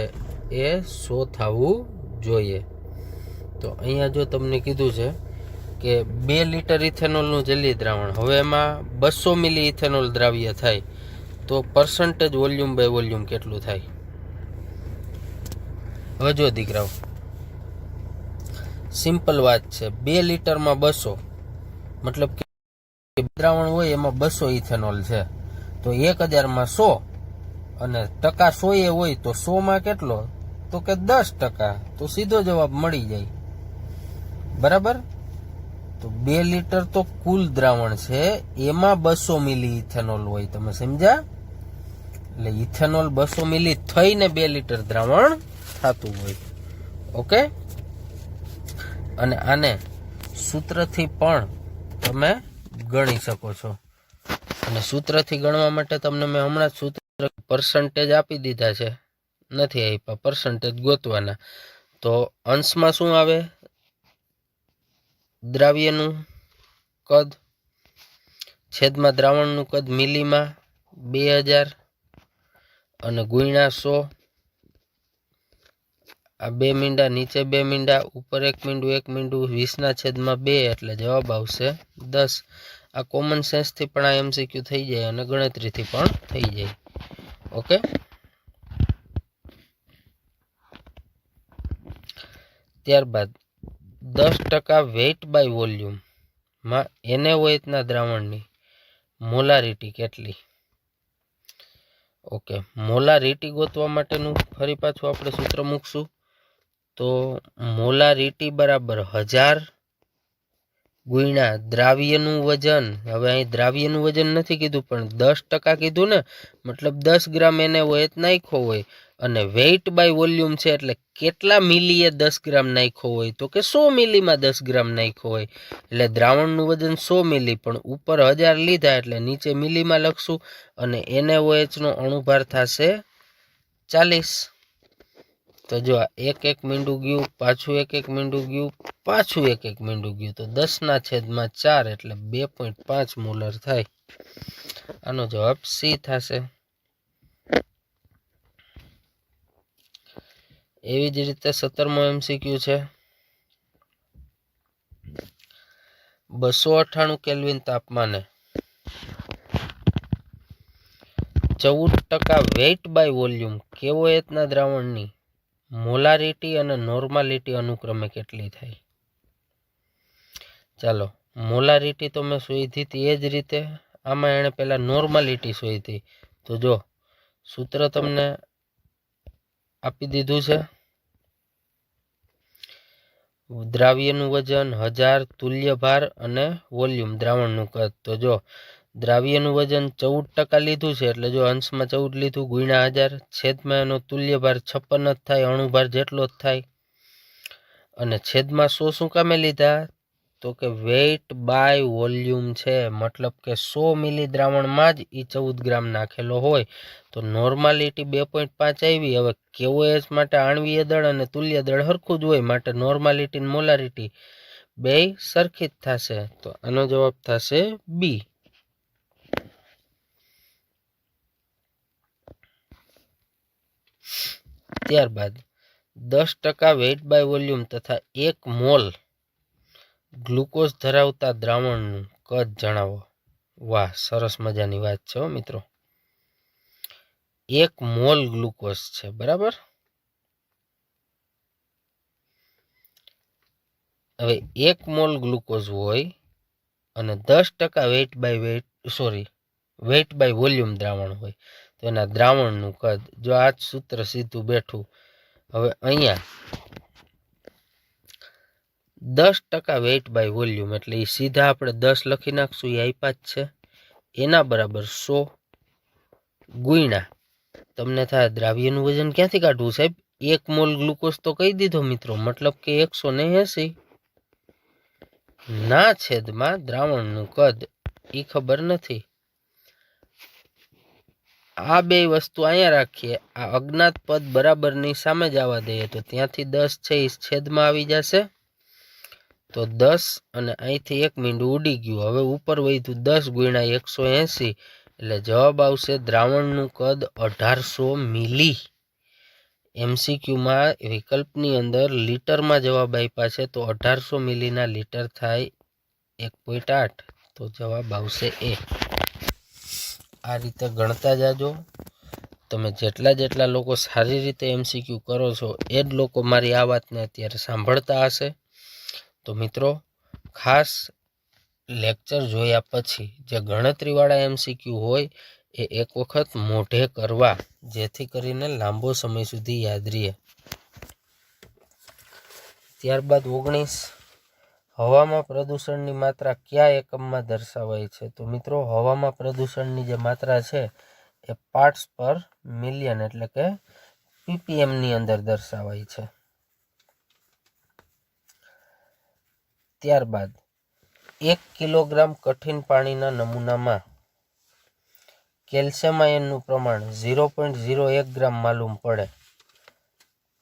એ 100 થવું જોઈએ. તો અહીંયા જો તમને કીધું છે કે 2 લિટર ઇથેનોલનું જલીય દ્રાવણ, હવે એમાં 200 મિલી ઇથેનોલ દ્રાવ્ય થાય, તો પર્સન્ટેજ વોલ્યુમ બાય વોલ્યુમ કેટલું થાય. હવે જો દીકરાઓ સિમ્પલ વાત છે, 2 લિટરમાં 200 મતલબ કે દ્રાવણ હોય એમાં 200 ઇથેનોલ છે, તો 1000માં 100 અને ટકા 100 એ હોય તો 100માં કેટલો, તો કે 10%. તો સીધો જવાબ મળી જાય બરાબર. તો 2 લિટર તો કુલ દ્રાવણ છે, એમાં 200 મિલી ઇથેનોલ હોય. તમે સમજ્યા? એટલે ઇથેનોલ 200 મિલી થઈને 2 લિટર દ્રાવણ થતું હોય. ઓકે. અને આને સૂત્રથી પણ તમે ગણી શકો છો, અને સૂત્રથી ગણવા માટે તમને મેં હમણાં જ સૂત્ર પર્સન્ટેજ આપી દીધા છે, નથી આપ્યા, પર્સન્ટેજ ગોતવાના. તો અંશમાં શું આવે દ્રાવ્યનું કદ, છેદમાં દ્રાવણનું કદ મિલીમાં 2000 અને ગુણ્યા 100. આ 2 મીંડા નીચે 2 મીંડા ઉપર 1 મીંડું 1 મીંડું 20/2 એટલે જવાબ આવશે 10. આ કોમન સેન્સથી પણ આ MCQ થઈ જાય અને ગણતરીથી પણ થઈ જાય. ઓકે. ત્યારબાદ 10% વેઇટ બાય વોલ્યુમમાં NaOH દ્રાવણની મોલારિટી કેટલી. ઓકે, મોલારિટી ગોતવા માટેનું ફરી પાછું આપણે સૂત્ર મૂકશું. તો મોલારિટી બરાબર 1000 ગુણ્યા દ્રાવ્યનું વજન. હવે અહીં દ્રાવ્યનું વજન નથી કીધું પણ 10% કીધું ને, મતલબ 10 ગ્રામ એને વેટ નાખ્યો હોય અને વેઇટ બાય વોલ્યુમ છે એટલે કેટલા મિલીએ 10 ગ્રામ નાખ્યો હોય તો કે 100 મિલીમાં 10 ગ્રામ નાખ્યો હોય એટલે દ્રાવણનું વજન 100 મિલી, પણ ઉપર 1000 લીધા એટલે નીચે મિલીમાં લખશું અને NaOH નો અણુભાર થશે 40. તો જો એક એક મીંડું ગયું, પાછું એક મીંડું ગયું, પાછું એક મીંડું ગયું, તો 10/4 એટલે 2.5 મોલર થાય. આનો જવાબ સી થશે. એવી જ રીતે 17મો MCQ છે. 298 કેલ્વિન તાપમાને 14% વેઇટ બાય વોલ્યુમ કેઓએચના દ્રાવણની મોલારિટી અને નોર્માલિટી અનુક્રમે કેટલી થાય? ચાલો, મોલારિટી તો મેં શોધી હતી એ જ રીતે આમાં એણે પહેલા નોર્માલિટી શોધી. તો જો સૂત્ર તમને આપી દીધું છે. દ્રાવ્યનું વજન 1000, તુલ્ય ભાર અને વોલ્યુમ દ્રાવણનું કદ. તો જો દ્રાવ્યનું વજન 14% લીધું છે એટલે જો અંશમાં 14 લીધું ગુણ્યા 1000, છેદમાં એનો તુલ્ય ભાર 56 જ થાય, અણુભાર જેટલો જ થાય. અને છેદમાં 100 શું કામે લીધા? તો કે વેઇટ બાય વોલ્યુમ છે, મતલબ કે 100 મિલી દ્રાવણમાં જ એ 14 ગ્રામ નાખેલો હોય. તો નોર્માલિટી 2.5 આવી. હવે કેઓએચ માટે આણ્વીય દળ અને તુલ્ય દળ સરખું જ હોય, માટે નોર્માલિટી અને મોલારિટી બે સરખી જ થશે. તો આનો જવાબ થશે બી. ત્યારબાદ 10% વેઇટ બાય વોલ્યુમ તથા 1 મોલ ગ્લુકોઝ ધરાવતા દ્રાવણનું કદ જણાવો. વાહ, સરસ મજાની વાત છે મિત્રો. 1 મોલ ગ્લુકોઝ છે, બરાબર. હવે 1 મોલ ગ્લુકોઝ હોય અને 10% વેઇટ બાય વોલ્યુમ દ્રાવણ હોય તો એના દ્રાવણનું કદ. જો આ જ સૂત્ર સીધું બેઠું. હવે અહીંયા 10% વેઇટ બાય વોલ્યુમ એટલે એ સીધા આપણે 10 લખી નાખશું, એ આપ્યા જ છે. એના બરાબર 100 ગુણ્યા તમને થાય દ્રાવ્યનું વજન ક્યાંથી કાઢવું સાહેબ? 1 મોલ ગ્લુકોઝ તો કહી દીધો મિત્રો, મતલબ કે 180 ના છેદમાં દ્રાવણનું કદ એ ખબર નથી. આ બે વસ્તુ અહીંયા રાખીએ, આ અજ્ઞાત પદ બરાબરની સામે જ આવવા દઈએ તો ત્યાંથી 10 છે એ છેદમાં આવી જશે. તો 10 અને અહીંથી 1 મીંડું ઉડી ગયું. હવે ઉપર વધ્યું 10 ગુણ્યા 180 એટલે જવાબ આવશે દ્રાવણનું કદ 1800 મિલી. MCQમાં વિકલ્પની અંદર લીટરમાં જવાબ આપ્યા છે, તો 1800 મિલીના લીટર થાય 1.8. તો જવાબ આવશે એ. આ રીતે ગણતા જાજો. તમે જેટલા લોકો સારી રીતે MCQ કરો છો એ જ લોકો મારી આ વાતને અત્યારે સાંભળતા હશે. તો મિત્રો, ખાસ લેક્ચર જોયા પછી જે ગણતરીવાળા MCQ હોય એ એક વખત મોઢે કરવા, જેથી કરીને લાંબો સમય સુધી યાદ રહે. ત્યારબાદ 19, હવામાં પ્રદૂષણની માત્રા કયા એકમમાં દર્શાવાય છે? તો મિત્રો, હવામાં પ્રદૂષણની જે માત્રા છે એ પાર્ટ્સ પર મિલિયન એટલે કે ppmની અંદર દર્શાવાય છે. ત્યારબાદ 1 કિલોગ્રામ કઠિન પાણીના નમૂનામાં કેલ્શિયમ આયનનું પ્રમાણ 0.01 ગ્રામ માલુમ પડે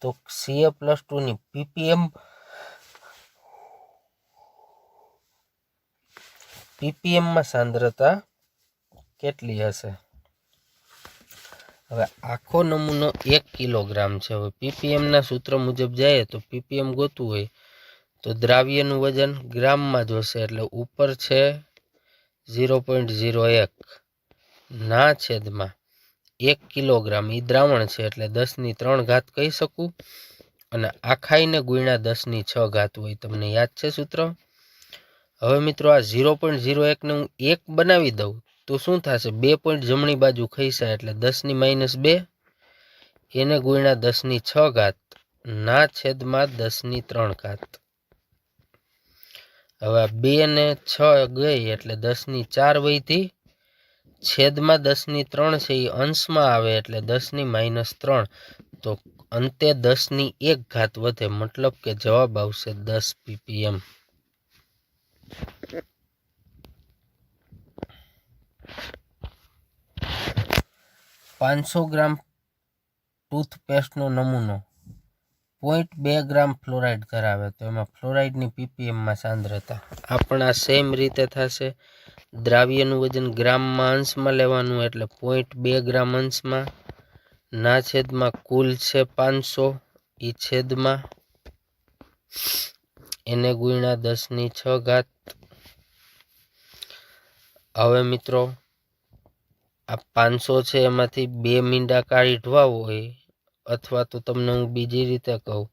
તો Ca+2ની ppmમાં સાંદ્રતા કેટલી હશે? હવે આખો નમૂનો 1 કિલોગ્રામ છે. હવે ppmના સૂત્ર મુજબ જાય તો ppm ગોતવું હોય તો દ્રાવ્યનું વજન ગ્રામમાં જોશે, એટલે ઉપર છે 0.01 ના છેદમાં 1 કિલોગ્રામ. એ દ્રાવણ છે એટલે 10³ કહી શકું, અને આખાઈને ગુણ્યા 10⁶ હોય. તમને યાદ છે સૂત્ર? હવે મિત્રો, આ 0.01ને હું 1 બનાવી દઉં તો શું થશે? 2 પોઈન્ટ જમણી બાજુ ખઈસાય એટલે 10⁻², એને ગુણ્યા 10⁶ ના છેદમાં 10⁻3. હવે 2 ને 6 ગઈ એટલે 10 ની 4 વધી, છેદમાં 10 ની 3 છે એ અંશમાં આવે એટલે 10 ની -3, તો અંતે 10 ની 1 ઘાત વધે, મતલબ કે જવાબ આવશે 10 ppm. $500 ગ્રામ ટૂથપેસ્ટનો નમૂનો 0.2 ગ્રામ ફ્લોરાઇડ ધરાવે, તો એમાં ફ્લોરાઇડની ppmમાં સાંદ્રતા આપણા સેમ રીતે થશે. દ્રાવ્યનું વજન ગ્રામમાં અંશમાં લેવાનું એટલે 0.2 ગ્રામ અંશમાં, ના છેદમાં કુલ છે 500 એ છેદમાં એને ગુણ્યા 10 ની 6 ઘાત. હવે મિત્રો આ 500 છે એમાંથી 2 મીંડા કાઢવા હોય, અથવા તો તમને હું બીજી રીતે કહું,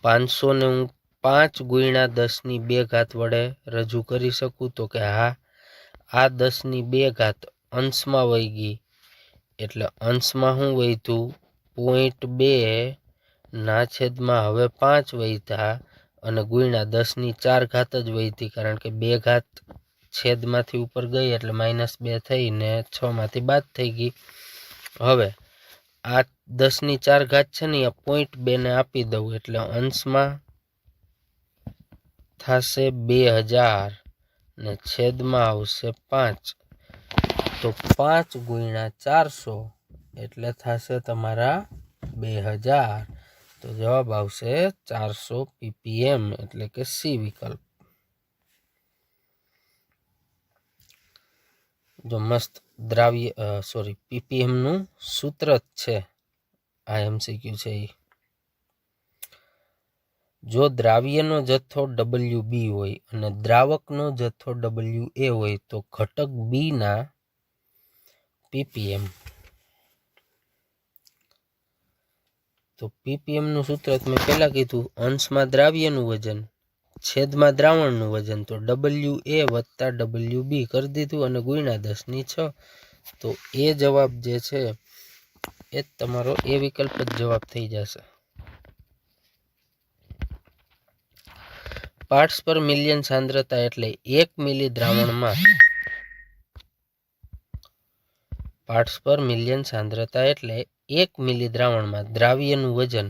500 ને હું 5 ગુણ્યા 10 ની 2 ઘાત વડે રજૂ કરી શકું, તો કે હા આ 10 ની 2 ઘાત અંશમાં વહી ગઈ એટલે અંશમાં હું વધ્યું 0.2 ના છેદમાં હવે 5 વધ્યા અને ગુણ્યા 10 ની 4 ઘાત જ વધી, કારણ કે 2 ઘાત છેદમાંથી ઉપર ગઈ એટલે -2 થઈને 6 માંથી બાદ થઈ ગઈ. હવે આ 10 ની 4 ઘાત છે ને આ 0.2 ને આપી દઉં એટલે અંશમાં થશે 2000 ને છેદમાં આવશે 5, તો 5 ગુણ્યા 400 એટલે થશે તમારા 2000, તો જવાબ આવશે 400 ppm એટલે કે સી વિકલ્પ. જો મસ્ત દ્રાવ્ય ppm નું સૂત્ર જ છે, આ MCQ છે એ. જો દ્રાવ્યનો જથ્થો WB હોય અને દ્રાવકનો જથ્થો WA હોય તો ઘટક B ના ppm. તો ppm નું સૂત્ર મેં પહેલા કીધું, અંશમાં દ્રાવ્યનું વજન છેદમાં દ્રાવણનું વજન, તો WA વત્તા WB કરી દીધું અને ગુણ્યા 10 ની 6, તો એ જવાબ જે છે એ તમારો એ વિકલ્પ જ જવાબ થઈ જશે. પાર્ટ્સ પર મિલિયન સાંદ્રતા એટલે 1 મિલી દ્રાવણમાં પાર્ટ્સ પર મિલિયન સાંદ્રતા એટલે 1 મિલી દ્રાવણમાં દ્રાવ્યનું વજન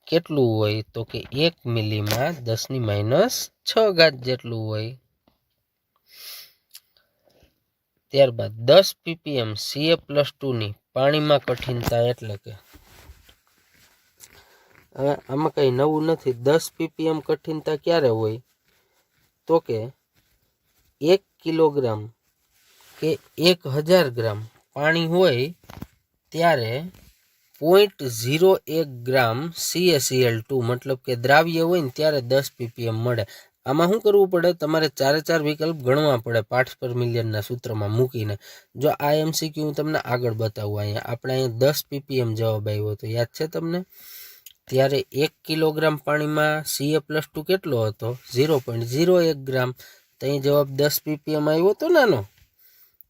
કેટલું હોય, તો કે 1 મિલીમાં 10 ની -6 ઘાત જેટલું હોય. ત્યારબાદ 10 ppm Ca+2 ની પાણીમાં કઠિનતા એટલે કે, હવે આમાં કઈ નવું નથી. 10 ppm કઠિનતા ક્યારે હોય, તો કે 1 કિલોગ્રામ કે 1000 ગ્રામ પાણી હોય ત્યારે 0.01 ગ્રામ CaCl2 મતલબ કે દ્રાવ્ય હોય ને ત્યારે 10 ppm મળે. આમાં શું કરવું પડે, તમારે 4 વિકલ્પ ગણવા પડે પાર્ટ્સ પર મિલિયનના સૂત્રમાં મૂકીને. જો આ MCQ હું તમને આગળ બતાવું, અહીંયા આપણે અહીંયા 10 ppm જવાબ આવ્યો હતો, યાદ છે તમને? ત્યારે 1 કિલોગ્રામ પાણીમાં Ca+2 કેટલો હતો, 0.01 ગ્રામ, તો અહીં જવાબ 10 ppm આવ્યો હતો નાનો.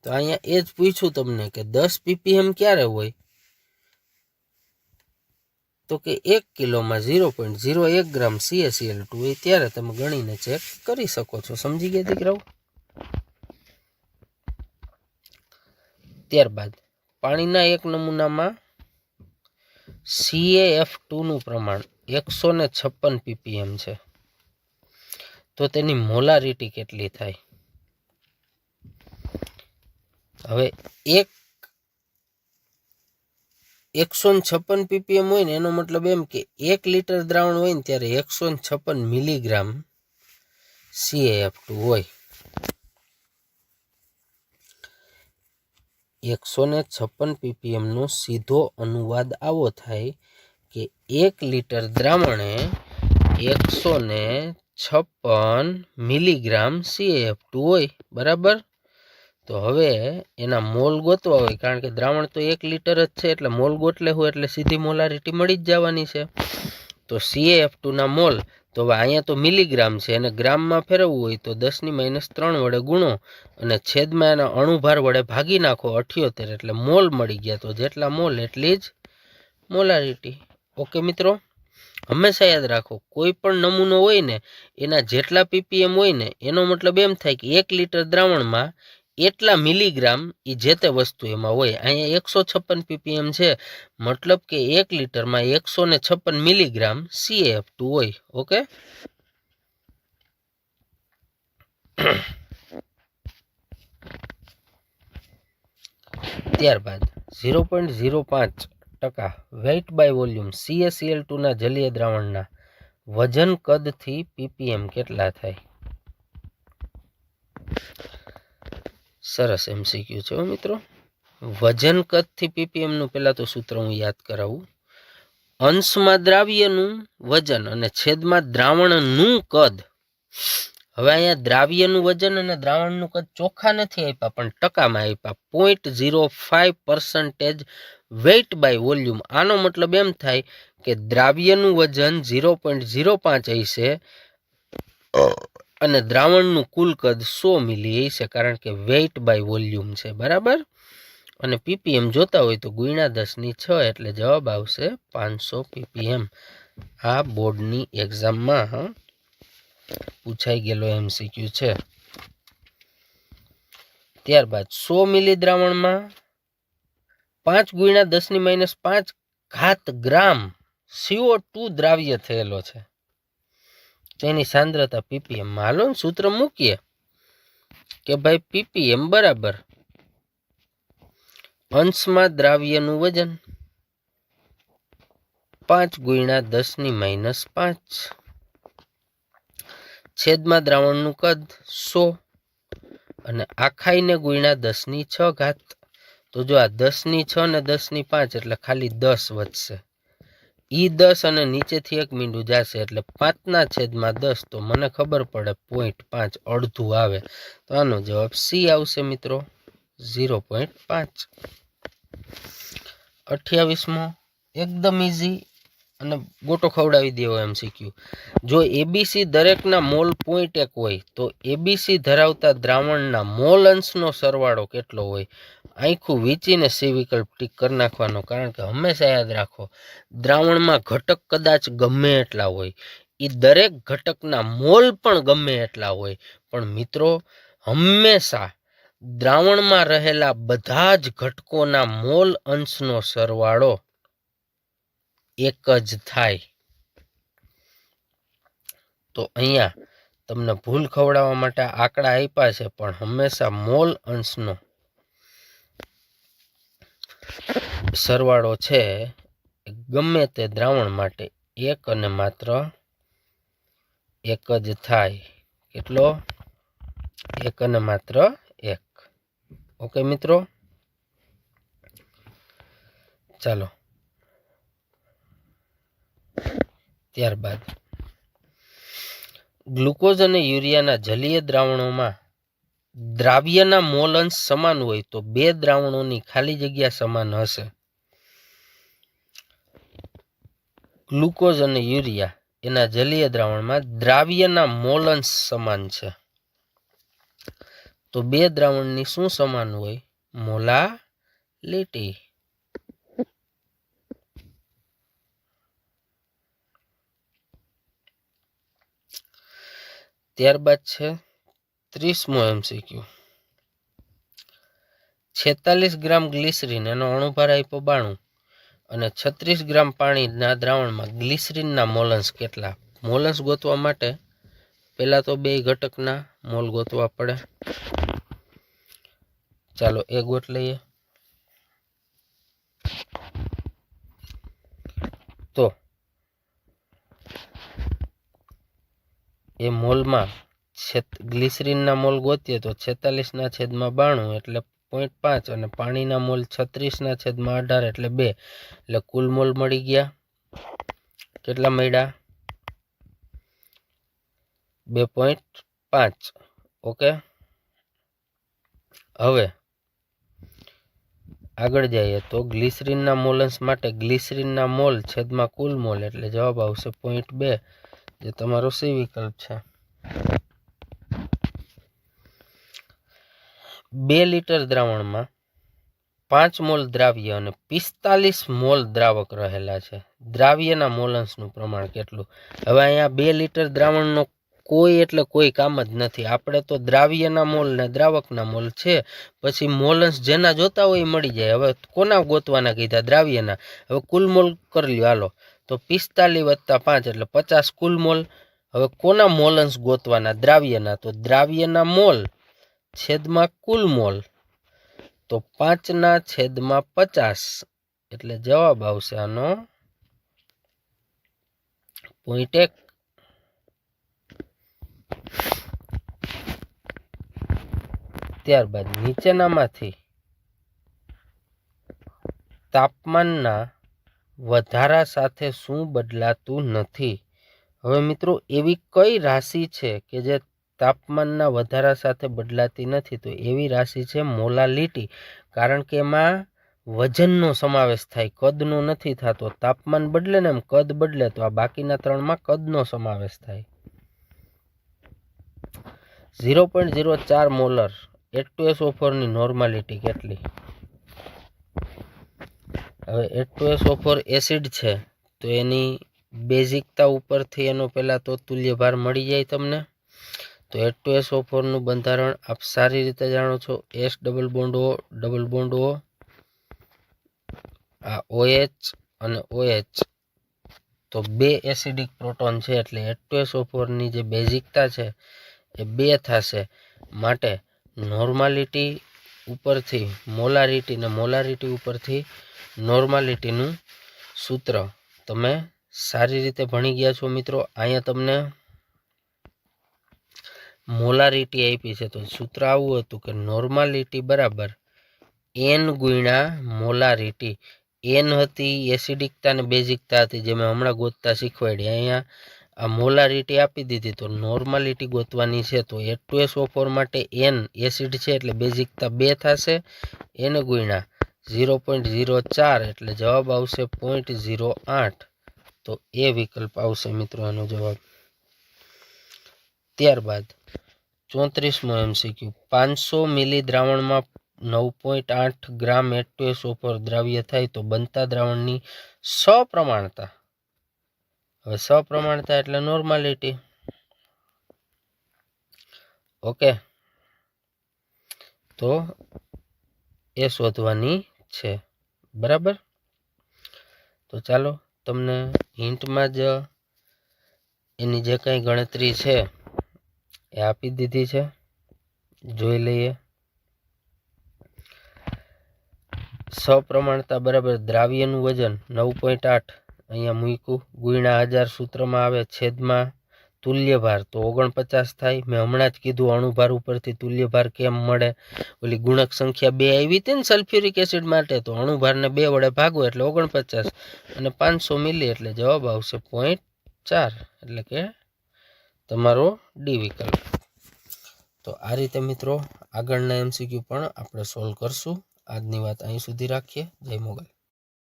તો અહીંયા એ જ પૂછ્યું તમને કે 10 ppm ક્યારે હોય, તો કે 1 કિલોમાં 0.01 ગ્રામ CaCl2 હોય ત્યારે તમે ગણીને ચેક કરી શકો છો. સમજી ગયા દીકરાઓ? ત્યારબાદ પાણીના એક નમૂનામાં CaF2 નું પ્રમાણ 156 ppm છે, તો તેની મોલારિટી કેટલી થાય? હવે 156 ppm હોય ને એનો મતલબ એમ કે 1 લીટર દ્રાવણ હોય ને ત્યારે 156 મિલીગ્રામ CaF2 હોય. 156 ppm નો સીધો અનુવાદ આવો થાય કે 1 લીટર દ્રાવણે 156 મિલીગ્રામ CaF2 હોય, બરાબર? તો હવે એના મોલ ગોતવા હોય, કારણ કે દ્રાવણ તો 1 લીટર જ છે એટલે મોલ ગોતલે હોય એટલે સીધી મોલારિટી મળી જ જવાની છે. તો CaF2 ના મોલ, તો હવે અહીંયા તો મિલીગ્રામ છે અને ગ્રામમાં ફેરવવું હોય તો 10 ની -3 વડે ગુણો અને છેદમાં એના અણુભાર વડે ભાગી નાખો 78 એટલે મોલ મળી ગયા. તો જેટલા મોલ એટલી જ મોલારિટી. ઓકે મિત્રો, હંમેશા યાદ રાખો, કોઈ પણ નમૂનો હોય ને એના જેટલા ppm હોય ને એનો મતલબ એમ થાય કે 1 લિટર દ્રાવણમાં એટલા મિલીગ્રામ એ જે તે વસ્તુ એમાં હોય. અહીંયા 156 ppm છે, મતલબ કે 1 લિટરમાં 156 મિલીગ્રામ CaF2 હોય. ઓકે, ત્યારબાદ 0.05% વેઇટ બાય વોલ્યુમ CaCl2 ના જલીય દ્રાવણના વજન કદથી ppm કેટલા થાય? સરસ MCQ છે મિત્રો. વજન કદથી ppm નું પહેલા તો સૂત્ર હું યાદ કરાવું. અંશમાં દ્રાવ્યનું વજન અને છેદમાં દ્રાવણનું કદ. હવે અહીંયા દ્રાવ્યનું વજન અને દ્રાવણનું કદ ચોખ્ખા નથી આપ્યા, પણ ટકામાં આપ્યા. 0.05% વેઇટ બાય વોલ્યુમ. આનો મતલબ એમ થાય કે દ્રાવ્યનું વજન 0.05 હશે અને દ્રાવણનું કુલ કદ 100 મિલી હશે, કારણ કે વેઇટ બાય વોલ્યુમ છે. બરાબર. અને ppm જોતા હોય તો ગુણ્યા 10⁶, એટલે જવાબ આવશે 500 ppm. આ બોર્ડની એક્ઝામમાં પૂછાઈ ગયેલો MCQ છે. ત્યારબાદ 100 મિલી દ્રાવણમાં 5 × 10⁻5 ગ્રામ CO2 દ્રાવ્ય થયેલો છે. તેની સાંદ્રતા ppm. હાલો સૂત્ર મૂકીએ કે ભાઈ ppm બરાબર અંશમાં દ્રાવ્યનું વજન 5 × 10⁻5 છેદમાં દ્રાવણનું કદ 100 અને આખાઈને ગુણ્યા 10⁶. તો જો આ 10⁶ ને 10⁵ એટલે ખાલી 10 વધશે. 10 અને નીચેથી 1 મીંડું જશે એટલે 5/10. તો મને ખબર પડે 0.5 અડધું આવે. તો આનો જવાબ C આવશે મિત્રો, 0.5. 28મો એકદમ ઈઝી અને ગોટો ખવડાવી દેવો MCQ. જો ABC દરેકના મોલ 0.1 હોય તો ABC ધરાવતા દ્રાવણના મોલ અંશનો સરવાળો કેટલો હોય? આખું વીંચીને C વિકલ્પ ટીક કરી નાખવાનો, કારણ કે હંમેશા યાદ રાખો દ્રાવણમાં ઘટક કદાચ ગમે એટલા હોય, એ દરેક ઘટકના મોલ પણ ગમે એટલા હોય, પણ મિત્રો હંમેશા દ્રાવણમાં રહેલા બધા જ ઘટકોના મોલ અંશનો સરવાળો એક જ થાય. તો અહીંયા તમને ભૂલ ખવડાવવા માટે આંકડા આપ્યા છે, પણ હંમેશા મોલ અંશનો સરવાળો છે ગમે તે દ્રાવણ માટે એક અને માત્ર એક જ થાય. કેટલો? એક અને માત્ર એક. ઓકે મિત્રો, ચાલો ત્યારબાદ ગ્લુકોઝ અને યુરિયાના જલીય દ્રાવણોમાં દ્રાવ્યના મોલ અંશ સમાન હોય તો બે દ્રાવણોની ખાલી જગ્યા સમાન હશે. ગ્લુકોઝ અને યુરિયા એના જલીય દ્રાવણમાં દ્રાવ્યના મોલ અંશ સમાન છે, તો બે દ્રાવણની શું સમાન હોય? મોલાલિટી. ત્યારબાદ છે 30મો MCQ. 46 ગ્રામ ગ્લિસરીન એનો અણુભાર આપ્યો 92 અને 36 ગ્રામ પાણીના દ્રાવણમાં ગ્લિસરીનના મોલન્સ કેટલા? મોલન્સ ગોતવા માટે પહેલા તો બે ઘટકના મોલ ગોતવા પડે. ચાલો એ ગોત લઈએ. તો એ મોલમાં ગ્લિસરીનના મોલ ગોતીએ તો 46/92 એટલે 0.5 અને પાણીના મોલ 36/18 એટલે 2, એટલે કુલ મોલ મળી ગયા. કેટલા મળ્યા? 2.5. ઓકે, હવે આગળ જઈએ તો ગ્લિસરીનના મોલન્સ માટે ગ્લિસરીનના મોલ છેદમાં કુલ મોલ એટલે જવાબ આવશે 0.2, જે તમારો C વિકલ્પ છે. 2 લિટર દ્રાવણમાં 5 મોલ દ્રાવ્ય અને 45 મોલ દ્રાવક રહેલા છે. દ્રાવ્યના મોલન્સનું પ્રમાણ કેટલું? હવે અહીંયા 2 લીટર દ્રાવણનો કોઈ એટલે કોઈ કામ જ નથી. આપણે તો દ્રાવ્યના મોલ ને દ્રાવકના મોલ છે, પછી મોલન્સ જેના જોતા હોય એ મળી જાય. હવે કોના ગોતવાના કીધા? દ્રાવ્યના. હવે કુલ મોલ કરી લ્યો હાલો. તો 45 + 5 એટલે 50 કુલ મોલ. હવે કોના મોલન્સ ગોતવાના? દ્રાવ્યના. તો દ્રાવ્યના મોલ છેદમાં કુલ મોલ, તો 5/50 એટલે જવાબ આવશે આનો 0.1. ત્યારબાદ નીચેનામાંથી તાપમાનના વધારા સાથે શું બદલાતું નથી? હવે મિત્રો એવી કઈ રાશિ છે કે જે તાપમાનના વધારા સાથે બદલાતી નથી? તો એવી રાશિ છે મોલાલિટી. કારણ કે એમાં વજનનો સમાવેશ થાય, કદનો નથી થતો. તાપમાન બદલે ને એમ કદ બદલે, તો આ બાકીના ત્રણમાં કદનો સમાવેશ થાય. 0.04 મોલર H2SO4 ની નોર્માલિટી કેટલી? હવે H2SO4 એસિડ છે, તો એની બેઝિકતા ઉપરથી એનો પહેલાં તો તુલ્યભાર મળી જાય તમને. તો H2SO4 નું બંધારણ આપ સારી રીતે જાણો છો. S double bond O double bond O, આ OH અને OH, તો 2 એસિડિક પ્રોટોન છે, એટલે H2SO4 ની જે બેઝિકતા છે એ 2 થશે. માટે નોર્માલિટી ઉપરથી મોલારિટી ને મોલારિટી ઉપરથી નોર્માલિટીનું સૂત્ર તમે સારી રીતે ભણી ગયા છો મિત્રો. અહીંયા તમને મોલારિટી આપી છે, તો સૂત્ર આવું હતું કે નોર્માલિટી બરાબર N ગુણ્યા મોલારિટી. N હતી એસિડિકતા ને બેઝિકતા હતી, જે મેં હમણાં ગોતતા શીખવાડી. અહીંયા આ મોલારિટી આપી દીધી, તો નોર્માલિટી ગોતવાની છે. તો H2SO4 માટે N એસિડ છે એટલે બેઝિકતા 2 થશે. N ગુણ્યા 0.04 એટલે જવાબ આવશે 0.08. તો એ વિકલ્પ આવશે મિત્રો એનો જવાબ. ત્યારબાદ 34મો MCQ. 500 મિલી દ્રાવણમાં 9.8 ગ્રામ H2SO4 દ્રાવ્ય થાય તો બનતા દ્રાવણની સપ્રમાણતા. હવે સપ્રમાણતા એટલે નોર્માલિટી. ઓકે, તો એ શોધવાની છે. બરાબર. તો ચાલો તમને હિન્ટમાં જ એની જે કંઈ ગણતરી છે એ આપી દીધી છે, જોઈ લઈએ. સપ્રમાણતા બરાબર દ્રાવ્યનું વજન 9.8 અહીંયા મૂક્યું, ગુણ્યા 1000 સૂત્રમાં આવે, છેદમાં તુલ્યભાર તો 49 થાય. મેં હમણાં જ કીધું અણુભાર ઉપરથી તુલ્યભાર કેમ મળે. ઓલી ગુણક સંખ્યા 2 આવી હતી ને સલ્ફ્યુરિક એસિડ માટે, તો અણુભારને 2 વડે ભાગો એટલે 49 અને 500 મિલી એટલે જવાબ આવશે 0.4, એટલે કે તમારો ડી વિકલ્પ. તો આ રીતે મિત્રો આગળના MCQ પણ આપણે સોલ્વ કરશું. આજની વાત અહીં સુધી રાખીએ. જય મોગલ.